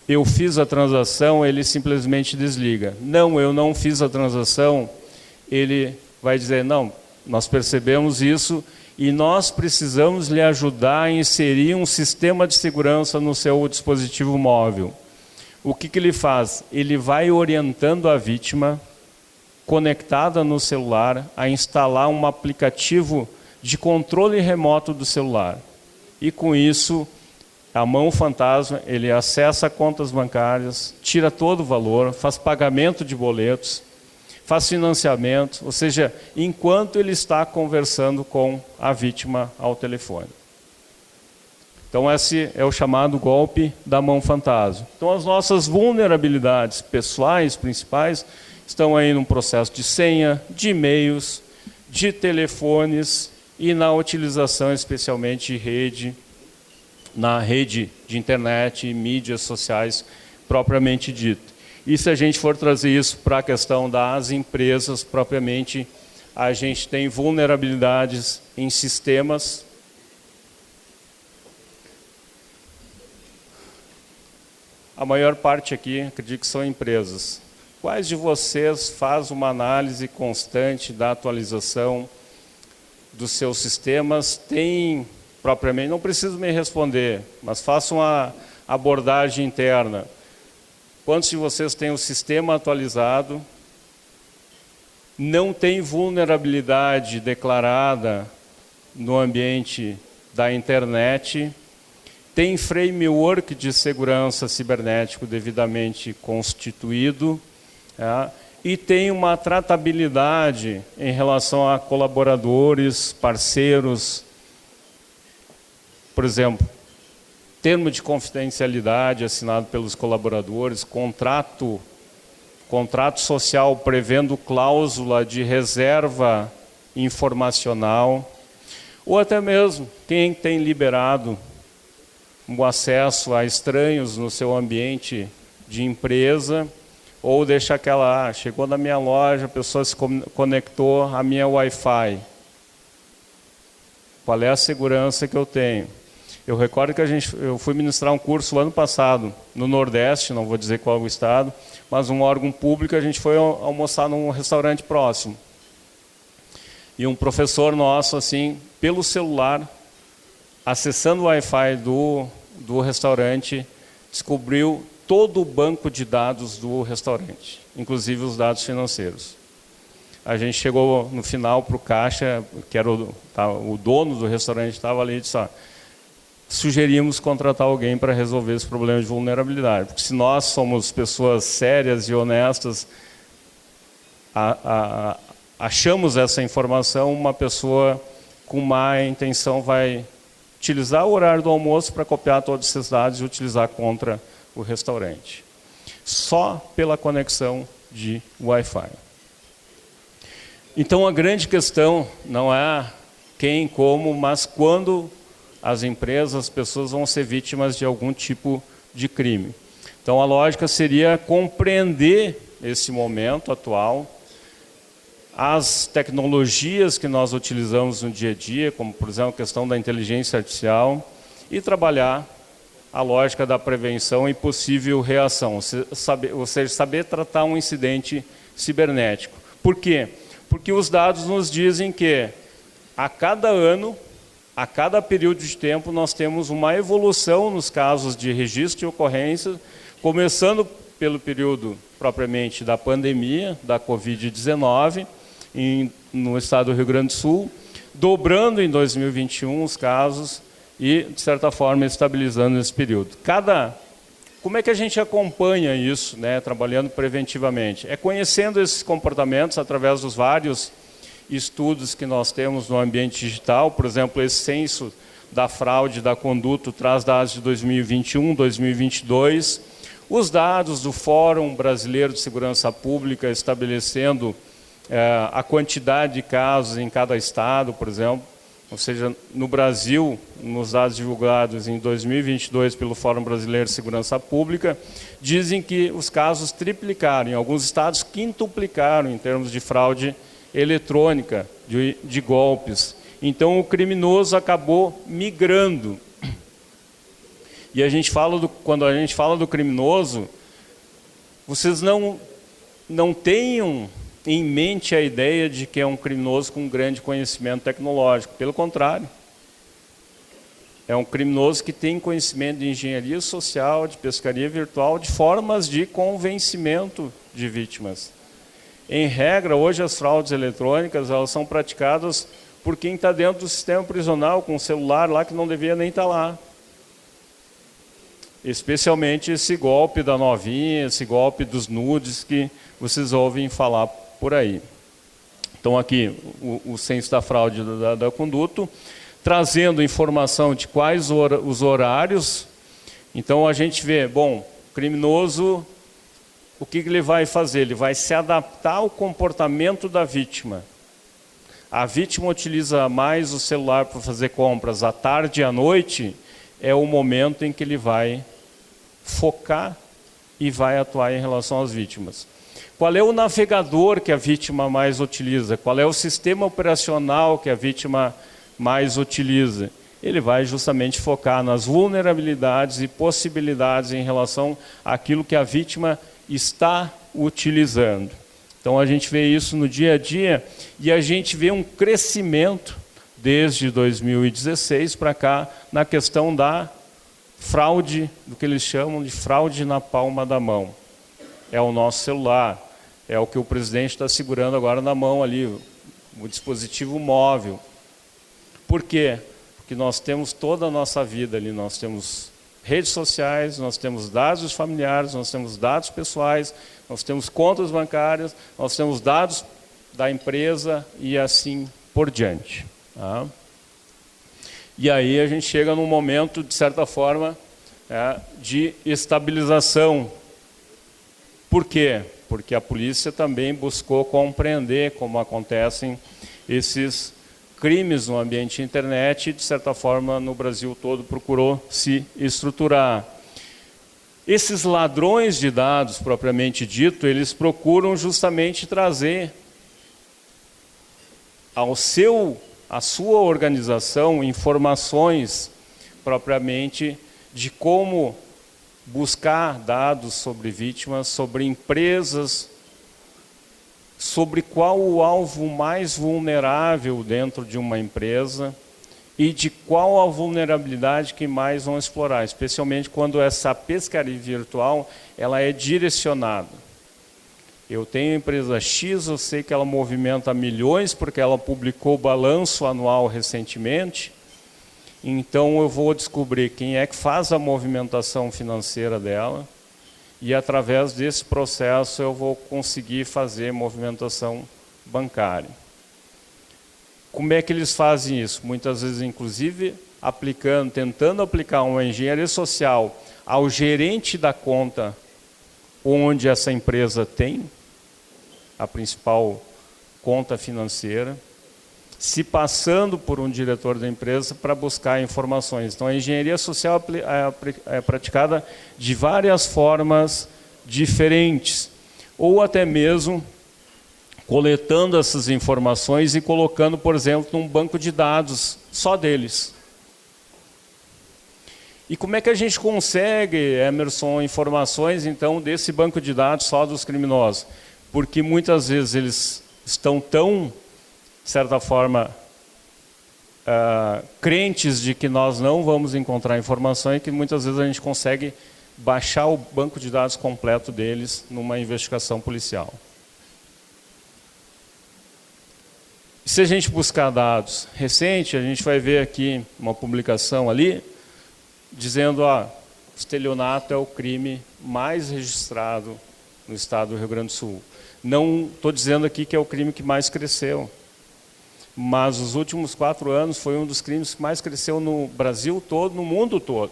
eu fiz a transação, ele simplesmente desliga. Não, eu não fiz a transação, ele vai dizer, não, nós percebemos isso e nós precisamos lhe ajudar a inserir um sistema de segurança no seu dispositivo móvel. O que ele faz? Ele vai orientando a vítima, conectada no celular, a instalar um aplicativo de controle remoto do celular. E com isso, a mão fantasma, ele acessa contas bancárias, tira todo o valor, faz pagamento de boletos, faz financiamento, ou seja, enquanto ele está conversando com a vítima ao telefone. Então esse é o chamado golpe da mão fantasma. Então as nossas vulnerabilidades pessoais principais estão aí num processo de senha, de e-mails, de telefones e na utilização especialmente de rede, na rede de internet e mídias sociais propriamente dito. E se a gente for trazer isso para a questão das empresas propriamente, a gente tem vulnerabilidades em sistemas. A maior parte aqui, acredito que são empresas. Quais de vocês faz uma análise constante da atualização dos seus sistemas? Tem propriamente, não preciso me responder, mas faça uma abordagem interna. Quantos de vocês têm o sistema atualizado, não tem vulnerabilidade declarada no ambiente da internet, tem framework de segurança cibernético devidamente constituído, e tem uma tratabilidade em relação a colaboradores, parceiros, por exemplo, termo de confidencialidade assinado pelos colaboradores, contrato social prevendo cláusula de reserva informacional, ou até mesmo quem tem liberado o acesso a estranhos no seu ambiente de empresa, ou deixa aquela, chegou na minha loja, a pessoa se conectou à minha Wi-Fi. Qual é a segurança que eu tenho? Eu recordo que eu fui ministrar um curso ano passado, no Nordeste, não vou dizer qual é o estado, mas um órgão público, a gente foi almoçar num restaurante próximo. E um professor nosso, assim, pelo celular, acessando o Wi-Fi do restaurante, descobriu todo o banco de dados do restaurante, inclusive os dados financeiros. A gente chegou no final para o caixa, que era o dono do restaurante, estava ali e disse, sugerimos contratar alguém para resolver esse problema de vulnerabilidade. Porque se nós somos pessoas sérias e honestas, achamos essa informação, uma pessoa com má intenção vai utilizar o horário do almoço para copiar todos esses dados e utilizar contra o restaurante. Só pela conexão de Wi-Fi. Então a grande questão não é quem, como, mas quando as empresas, as pessoas vão ser vítimas de algum tipo de crime. Então a lógica seria compreender esse momento atual, as tecnologias que nós utilizamos no dia a dia, como por exemplo a questão da inteligência artificial, e trabalhar a lógica da prevenção e possível reação, ou seja, saber tratar um incidente cibernético. Por quê? Porque os dados nos dizem que a cada ano, a cada período de tempo, nós temos uma evolução nos casos de registro de ocorrência, começando pelo período propriamente da pandemia, da Covid-19, no estado do Rio Grande do Sul, dobrando em 2021 os casos e, de certa forma, estabilizando esse período. Como é que a gente acompanha isso, né, trabalhando preventivamente? É conhecendo esses comportamentos através dos vários estudos que nós temos no ambiente digital. Por exemplo, esse censo da fraude da conduta traz dados de 2021, 2022. Os dados do Fórum Brasileiro de Segurança Pública estabelecendo a quantidade de casos em cada estado, por exemplo. Ou seja, no Brasil, nos dados divulgados em 2022 pelo Fórum Brasileiro de Segurança Pública, dizem que os casos triplicaram, em alguns estados quintuplicaram em termos de fraude eletrônica, de golpes. Então o criminoso acabou migrando. E a gente fala quando a gente fala do criminoso, vocês não tenham em mente a ideia de que é um criminoso com grande conhecimento tecnológico. Pelo contrário, é um criminoso que tem conhecimento de engenharia social, de pescaria virtual, de formas de convencimento de vítimas. Em regra, hoje as fraudes eletrônicas elas são praticadas por quem está dentro do sistema prisional com um celular lá que não devia nem estar lá. Especialmente esse golpe da novinha, esse golpe dos nudes que vocês ouvem falar por aí. Então aqui o censo da fraude da Conduto, trazendo informação de quais os horários. Então a gente vê, bom, o criminoso, o que ele vai fazer? Ele vai se adaptar ao comportamento da vítima. A vítima utiliza mais o celular para fazer compras à tarde e à noite, é o momento em que ele vai focar e vai atuar em relação às vítimas. Qual é o navegador que a vítima mais utiliza? Qual é o sistema operacional que a vítima mais utiliza? Ele vai justamente focar nas vulnerabilidades e possibilidades em relação àquilo que a vítima está utilizando. Então a gente vê isso no dia a dia e a gente vê um crescimento desde 2016 para cá na questão da fraude, do que eles chamam de fraude na palma da mão. É o nosso celular, é o que o presidente está segurando agora na mão ali, o dispositivo móvel. Por quê? Porque nós temos toda a nossa vida ali, nós temos redes sociais, nós temos dados familiares, nós temos dados pessoais, nós temos contas bancárias, nós temos dados da empresa e assim por diante. Tá? E aí a gente chega num momento, de certa forma, de estabilização. Por quê? Porque a polícia também buscou compreender como acontecem esses crimes no ambiente de internet e, de certa forma, no Brasil todo procurou se estruturar. Esses ladrões de dados, propriamente dito, eles procuram justamente trazer à sua organização informações propriamente de como buscar dados sobre vítimas, sobre empresas, sobre qual o alvo mais vulnerável dentro de uma empresa e de qual a vulnerabilidade que mais vão explorar, especialmente quando essa pescaria virtual ela é direcionada. Eu tenho a empresa X, eu sei que ela movimenta milhões porque ela publicou o balanço anual recentemente, então eu vou descobrir quem é que faz a movimentação financeira dela e através desse processo eu vou conseguir fazer movimentação bancária. Como é que eles fazem isso? Muitas vezes, inclusive, tentando aplicar uma engenharia social ao gerente da conta onde essa empresa tem a principal conta financeira, se passando por um diretor da empresa para buscar informações. Então, a engenharia social é praticada de várias formas diferentes, ou até mesmo coletando essas informações e colocando, por exemplo, num banco de dados só deles. E como é que a gente consegue, Emerson, informações, então, desse banco de dados só dos criminosos? Porque muitas vezes eles estão tão, de certa forma, crentes de que nós não vamos encontrar informações que muitas vezes a gente consegue baixar o banco de dados completo deles numa investigação policial. Se a gente buscar dados recentes, a gente vai ver aqui uma publicação ali, dizendo que estelionato é o crime mais registrado no estado do Rio Grande do Sul. Não estou dizendo aqui que é o crime que mais cresceu, mas os últimos 4 anos foi um dos crimes que mais cresceu no Brasil todo, no mundo todo.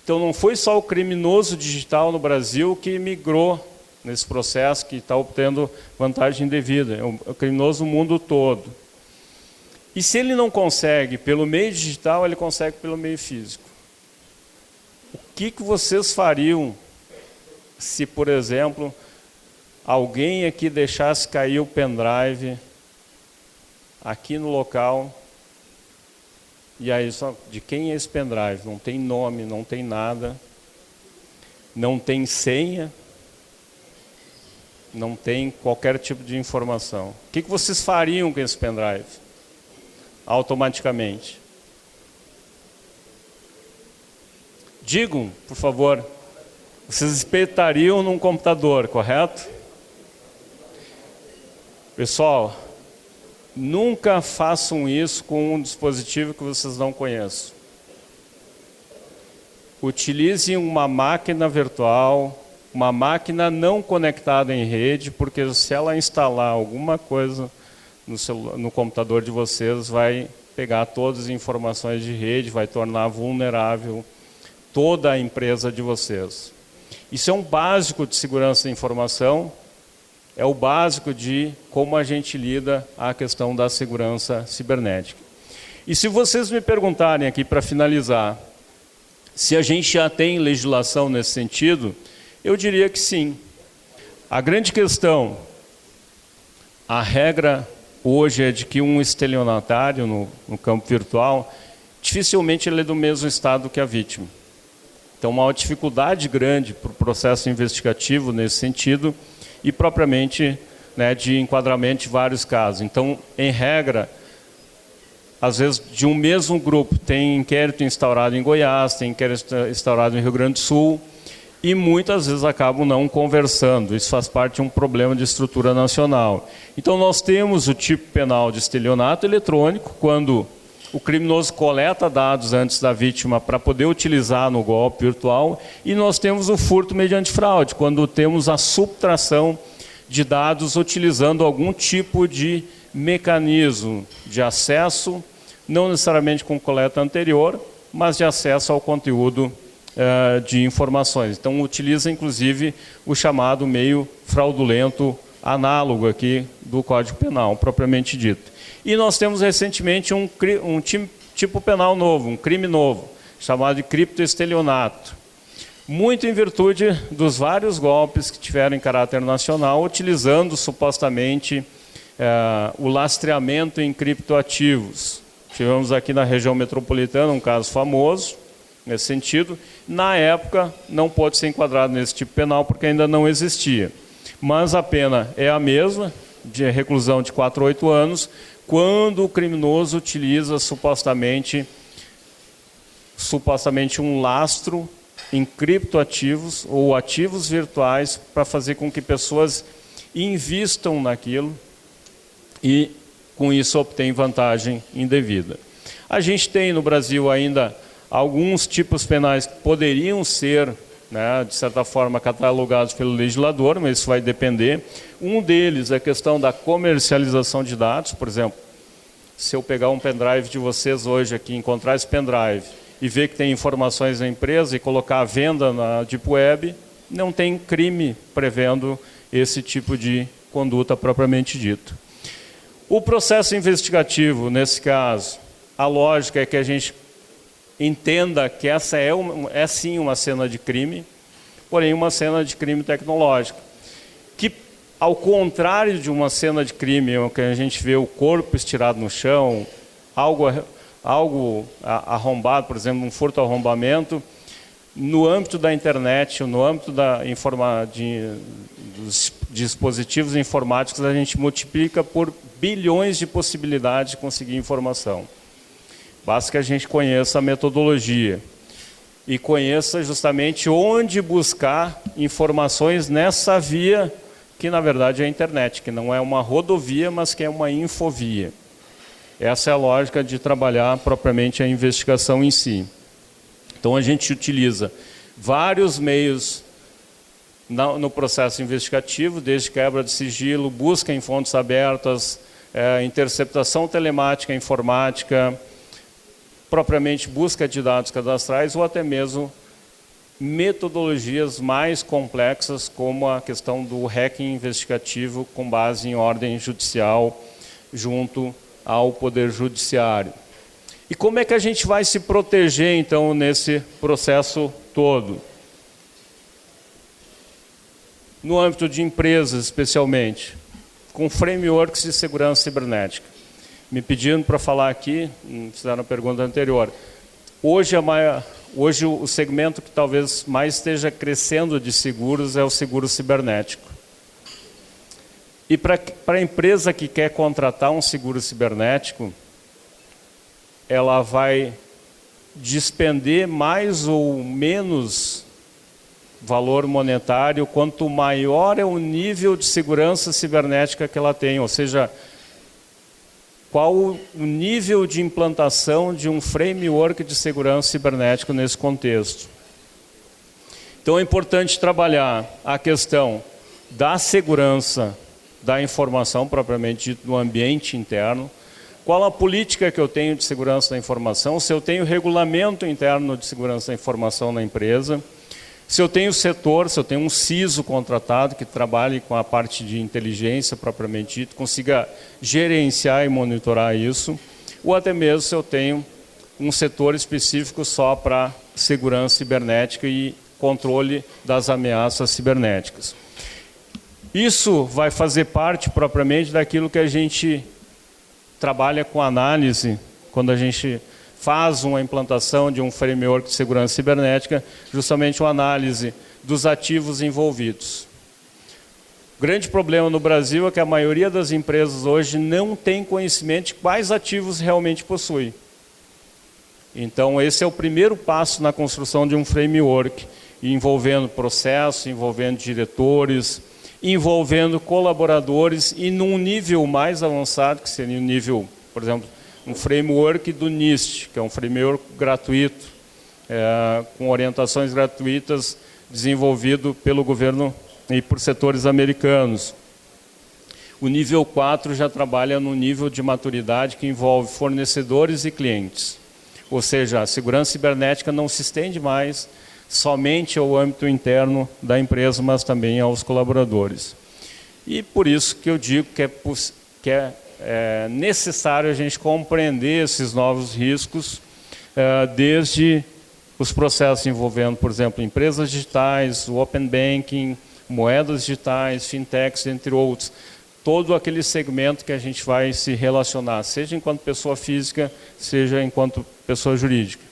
Então não foi só o criminoso digital no Brasil que migrou nesse processo que está obtendo vantagem indevida. É o criminoso no mundo todo. E se ele não consegue pelo meio digital, ele consegue pelo meio físico. O que vocês fariam se, por exemplo, alguém aqui deixasse cair o pendrive aqui no local, e aí só de quem é esse pendrive? Não tem nome, não tem nada, não tem senha, não tem qualquer tipo de informação. O que vocês fariam com esse pendrive? Automaticamente. Digam, por favor, vocês espetariam num computador, correto? Pessoal, nunca façam isso com um dispositivo que vocês não conheçam. Utilizem uma máquina virtual, uma máquina não conectada em rede, porque se ela instalar alguma coisa no computador de vocês, vai pegar todas as informações de rede, vai tornar vulnerável toda a empresa de vocês. Isso é um básico de segurança da informação, é o básico de como a gente lida a questão da segurança cibernética. E se vocês me perguntarem aqui para finalizar, se a gente já tem legislação nesse sentido, eu diria que sim. A grande questão, a regra hoje é de que um estelionatário no campo virtual, dificilmente ele é do mesmo estado que a vítima. Então, uma dificuldade grande para o processo investigativo nesse sentido e propriamente, né, de enquadramento de vários casos. Então, em regra, às vezes de um mesmo grupo tem inquérito instaurado em Goiás, tem inquérito instaurado em Rio Grande do Sul e muitas vezes acabam não conversando. Isso faz parte de um problema de estrutura nacional. Então, nós temos o tipo penal de estelionato eletrônico, quando o criminoso coleta dados antes da vítima para poder utilizar no golpe virtual, e nós temos o furto mediante fraude, quando temos a subtração de dados utilizando algum tipo de mecanismo de acesso, não necessariamente com coleta anterior, mas de acesso ao conteúdo de informações. Então, utiliza inclusive o chamado meio fraudulento análogo aqui do Código Penal, propriamente dito. E nós temos recentemente um tipo penal novo, um crime novo, chamado de criptoestelionato. Muito em virtude dos vários golpes que tiveram em caráter nacional, utilizando supostamente o lastreamento em criptoativos. Tivemos aqui na região metropolitana um caso famoso, nesse sentido. Na época, não pode ser enquadrado nesse tipo penal, porque ainda não existia. Mas a pena é a mesma, de reclusão de 4 a 8 anos, quando o criminoso utiliza supostamente um lastro em criptoativos ou ativos virtuais para fazer com que pessoas invistam naquilo e, com isso, obtêm vantagem indevida. A gente tem no Brasil ainda alguns tipos penais que poderiam ser, né, de certa forma, catalogados pelo legislador, mas isso vai depender. Um deles é a questão da comercialização de dados. Por exemplo, se eu pegar um pendrive de vocês hoje aqui, encontrar esse pendrive e ver que tem informações da empresa e colocar à venda na Deep Web, não tem crime prevendo esse tipo de conduta propriamente dito. O processo investigativo, nesse caso, a lógica é que a gente entenda que essa é sim uma cena de crime, porém uma cena de crime tecnológico, que, ao contrário de uma cena de crime, que a gente vê o corpo estirado no chão, algo arrombado, por exemplo, um furto arrombamento, no âmbito da internet, no âmbito dos dispositivos informáticos, a gente multiplica por bilhões de possibilidades de conseguir informação. Basta que a gente conheça a metodologia e conheça justamente onde buscar informações nessa via que, na verdade, é a internet, que não é uma rodovia, mas que é uma infovia. Essa é a lógica de trabalhar propriamente a investigação em si. Então, a gente utiliza vários meios no processo investigativo, desde quebra de sigilo, busca em fontes abertas, interceptação telemática, informática, propriamente busca de dados cadastrais ou até mesmo metodologias mais complexas, como a questão do hacking investigativo com base em ordem judicial junto ao Poder Judiciário. E como é que a gente vai se proteger, então, nesse processo todo? No âmbito de empresas, especialmente, com frameworks de segurança cibernética. Me pediram para falar aqui, fizeram a pergunta anterior. Hoje o segmento que talvez mais esteja crescendo de seguros é o seguro cibernético. E para a empresa que quer contratar um seguro cibernético, ela vai despender mais ou menos valor monetário quanto maior é o nível de segurança cibernética que ela tem, ou seja, qual o nível de implantação de um framework de segurança cibernética nesse contexto. Então é importante trabalhar a questão da segurança da informação propriamente dita no ambiente interno, qual a política que eu tenho de segurança da informação, se eu tenho regulamento interno de segurança da informação na empresa, se eu tenho setor, se eu tenho um CISO contratado que trabalhe com a parte de inteligência propriamente dita, consiga gerenciar e monitorar isso, ou até mesmo se eu tenho um setor específico só para segurança cibernética e controle das ameaças cibernéticas. Isso vai fazer parte propriamente daquilo que a gente trabalha com análise, quando a gente faz uma implantação de um framework de segurança cibernética, justamente uma análise dos ativos envolvidos. O grande problema no Brasil é que a maioria das empresas hoje não tem conhecimento de quais ativos realmente possui. Então, esse é o primeiro passo na construção de um framework, envolvendo processo, envolvendo diretores, envolvendo colaboradores e num nível mais avançado, que seria um nível, por exemplo, um framework do NIST, que é um framework gratuito, com orientações gratuitas, desenvolvido pelo governo e por setores americanos. O nível 4 já trabalha no nível de maturidade que envolve fornecedores e clientes. Ou seja, a segurança cibernética não se estende mais somente ao âmbito interno da empresa, mas também aos colaboradores. E por isso que eu digo que é necessário a gente compreender esses novos riscos, desde os processos envolvendo, por exemplo, empresas digitais, o open banking, moedas digitais, fintechs, entre outros. Todo aquele segmento que a gente vai se relacionar, seja enquanto pessoa física, seja enquanto pessoa jurídica.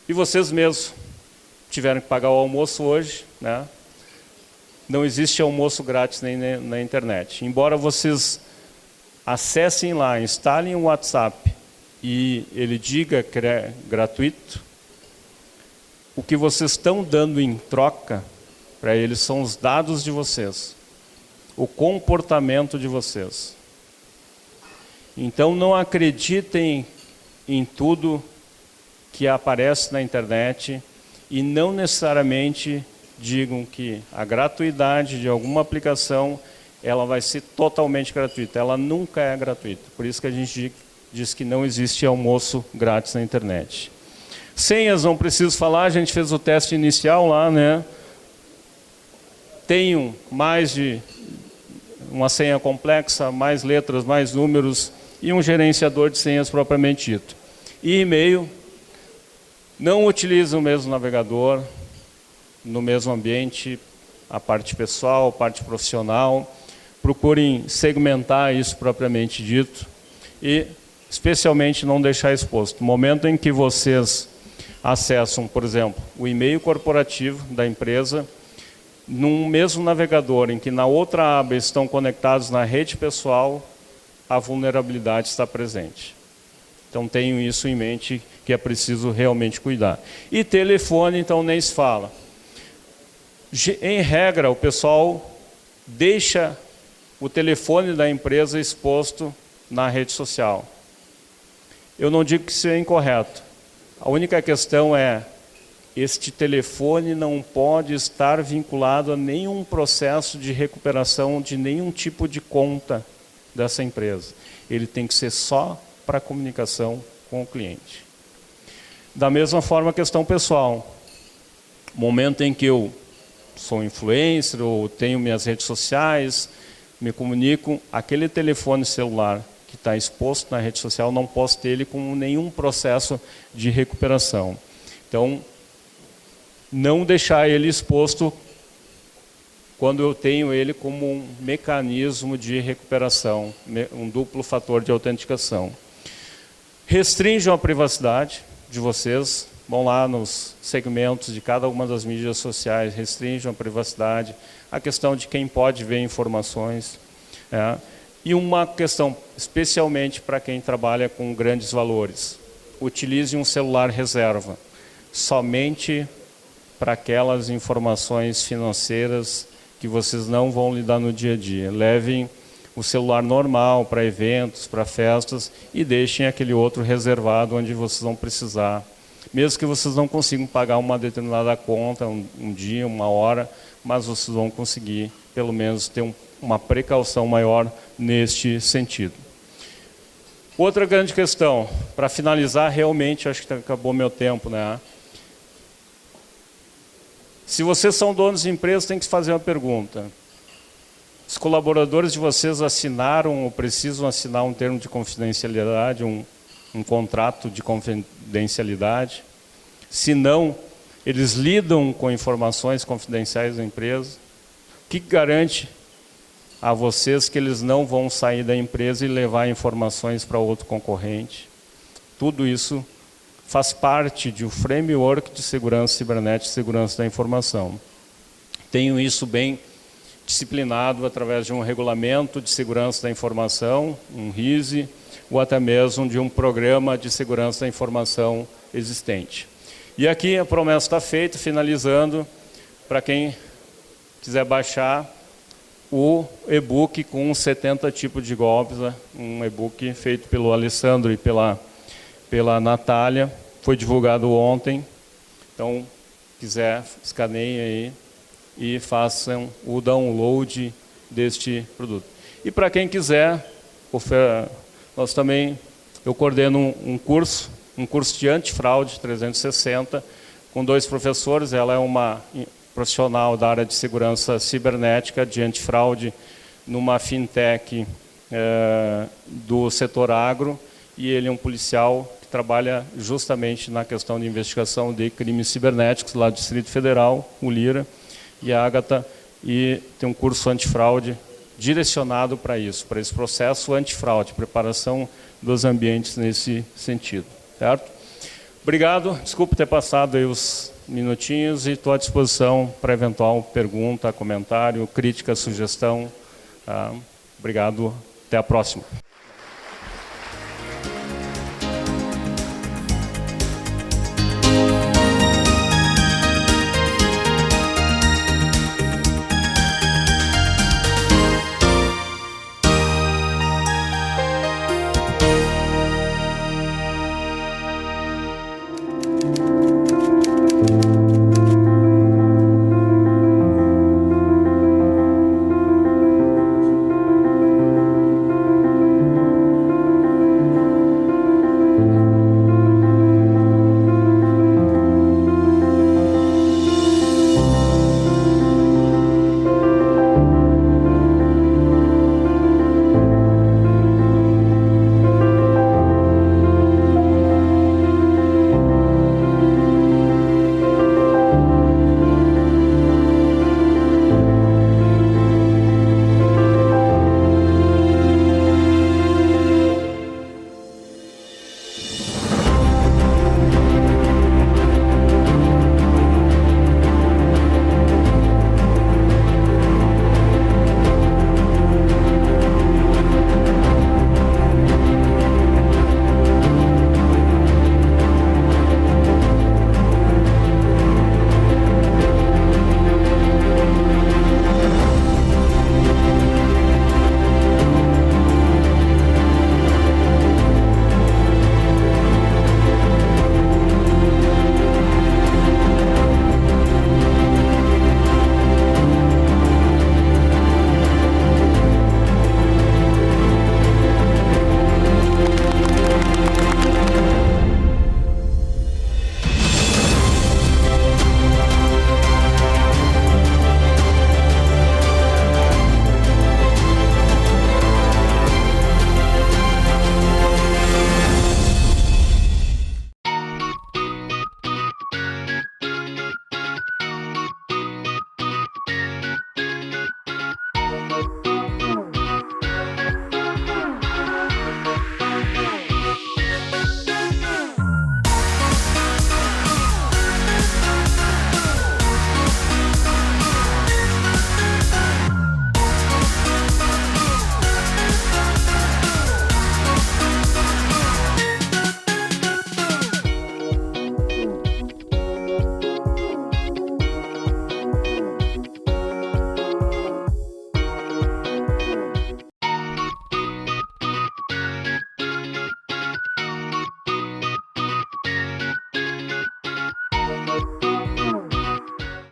E vocês mesmos tiveram que pagar o almoço hoje, né? Não existe almoço grátis nem na internet. Embora vocês acessem lá, instalem o WhatsApp e ele diga que é gratuito, o que vocês estão dando em troca para eles são os dados de vocês, o comportamento de vocês. Então não acreditem em tudo que aparece na internet e não necessariamente digam que a gratuidade de alguma aplicação ela vai ser totalmente gratuita. Ela nunca é gratuita. Por isso que a gente diz que não existe almoço grátis na internet. Senhas, não preciso falar, a gente fez o teste inicial lá, né? Tenho mais de uma senha complexa, mais letras, mais números e um gerenciador de senhas propriamente dito. E e-mail, não utilize o mesmo navegador, no mesmo ambiente, a parte pessoal, a parte profissional. Procurem segmentar isso propriamente dito e, especialmente, não deixar exposto. No momento em que vocês acessam, por exemplo, o e-mail corporativo da empresa, num mesmo navegador em que na outra aba estão conectados na rede pessoal, a vulnerabilidade está presente. Então tenham isso em mente, que é preciso realmente cuidar. E telefone, então, nem se fala. Em regra, o pessoal deixa o telefone da empresa exposto na rede social. Eu não digo que isso é incorreto. A única questão é, este telefone não pode estar vinculado a nenhum processo de recuperação de nenhum tipo de conta dessa empresa. Ele tem que ser só para comunicação com o cliente. Da mesma forma, a questão pessoal. momento em que eu sou influencer ou tenho minhas redes sociais, me comunico, aquele telefone celular que está exposto na rede social, não posso ter ele com nenhum processo de recuperação. Então, não deixar ele exposto quando eu tenho ele como um mecanismo de recuperação, um duplo fator de autenticação. Restringam a privacidade de vocês, vão lá nos segmentos de cada uma das mídias sociais, restringam a privacidade, a questão de quem pode ver informações, e uma questão especialmente para quem trabalha com grandes valores. Utilize um celular reserva, somente para aquelas informações financeiras que vocês não vão lidar no dia a dia. Levem o celular normal para eventos, para festas, e deixem aquele outro reservado onde vocês vão precisar. Mesmo que vocês não consigam pagar uma determinada conta, um dia, uma hora, mas vocês vão conseguir, pelo menos, ter uma precaução maior neste sentido. Outra grande questão, para finalizar, realmente, acho que acabou meu tempo, né? Se vocês são donos de empresas, tem que fazer uma pergunta. Os colaboradores de vocês assinaram ou precisam assinar um termo de confidencialidade, um contrato de confidencialidade? Se não, eles lidam com informações confidenciais da empresa? O que garante a vocês que eles não vão sair da empresa e levar informações para outro concorrente? Tudo isso faz parte de um framework de segurança cibernética e segurança da informação. Tenho isso bem disciplinado através de um regulamento de segurança da informação, um RISE, ou até mesmo de um programa de segurança da informação existente. E aqui a promessa está feita, finalizando, para quem quiser baixar o e-book com 70 tipos de golpes, um e-book feito pelo Alessandro e pela Natália, foi divulgado ontem. Então, quiser, escaneiem aí e façam o download deste produto. E para quem quiser, nós também, eu coordeno um curso de antifraude 360, com 2 professores. Ela é uma profissional da área de segurança cibernética, de antifraude, numa fintech do setor agro, e ele é um policial que trabalha justamente na questão de investigação de crimes cibernéticos, lá do Distrito Federal, o Lira, e a Ágata, e tem um curso antifraude direcionado para isso, para esse processo antifraude, preparação dos ambientes nesse sentido. Certo? Obrigado, desculpe ter passado aí os minutinhos e estou à disposição para eventual pergunta, comentário, crítica, sugestão. Obrigado, até a próxima.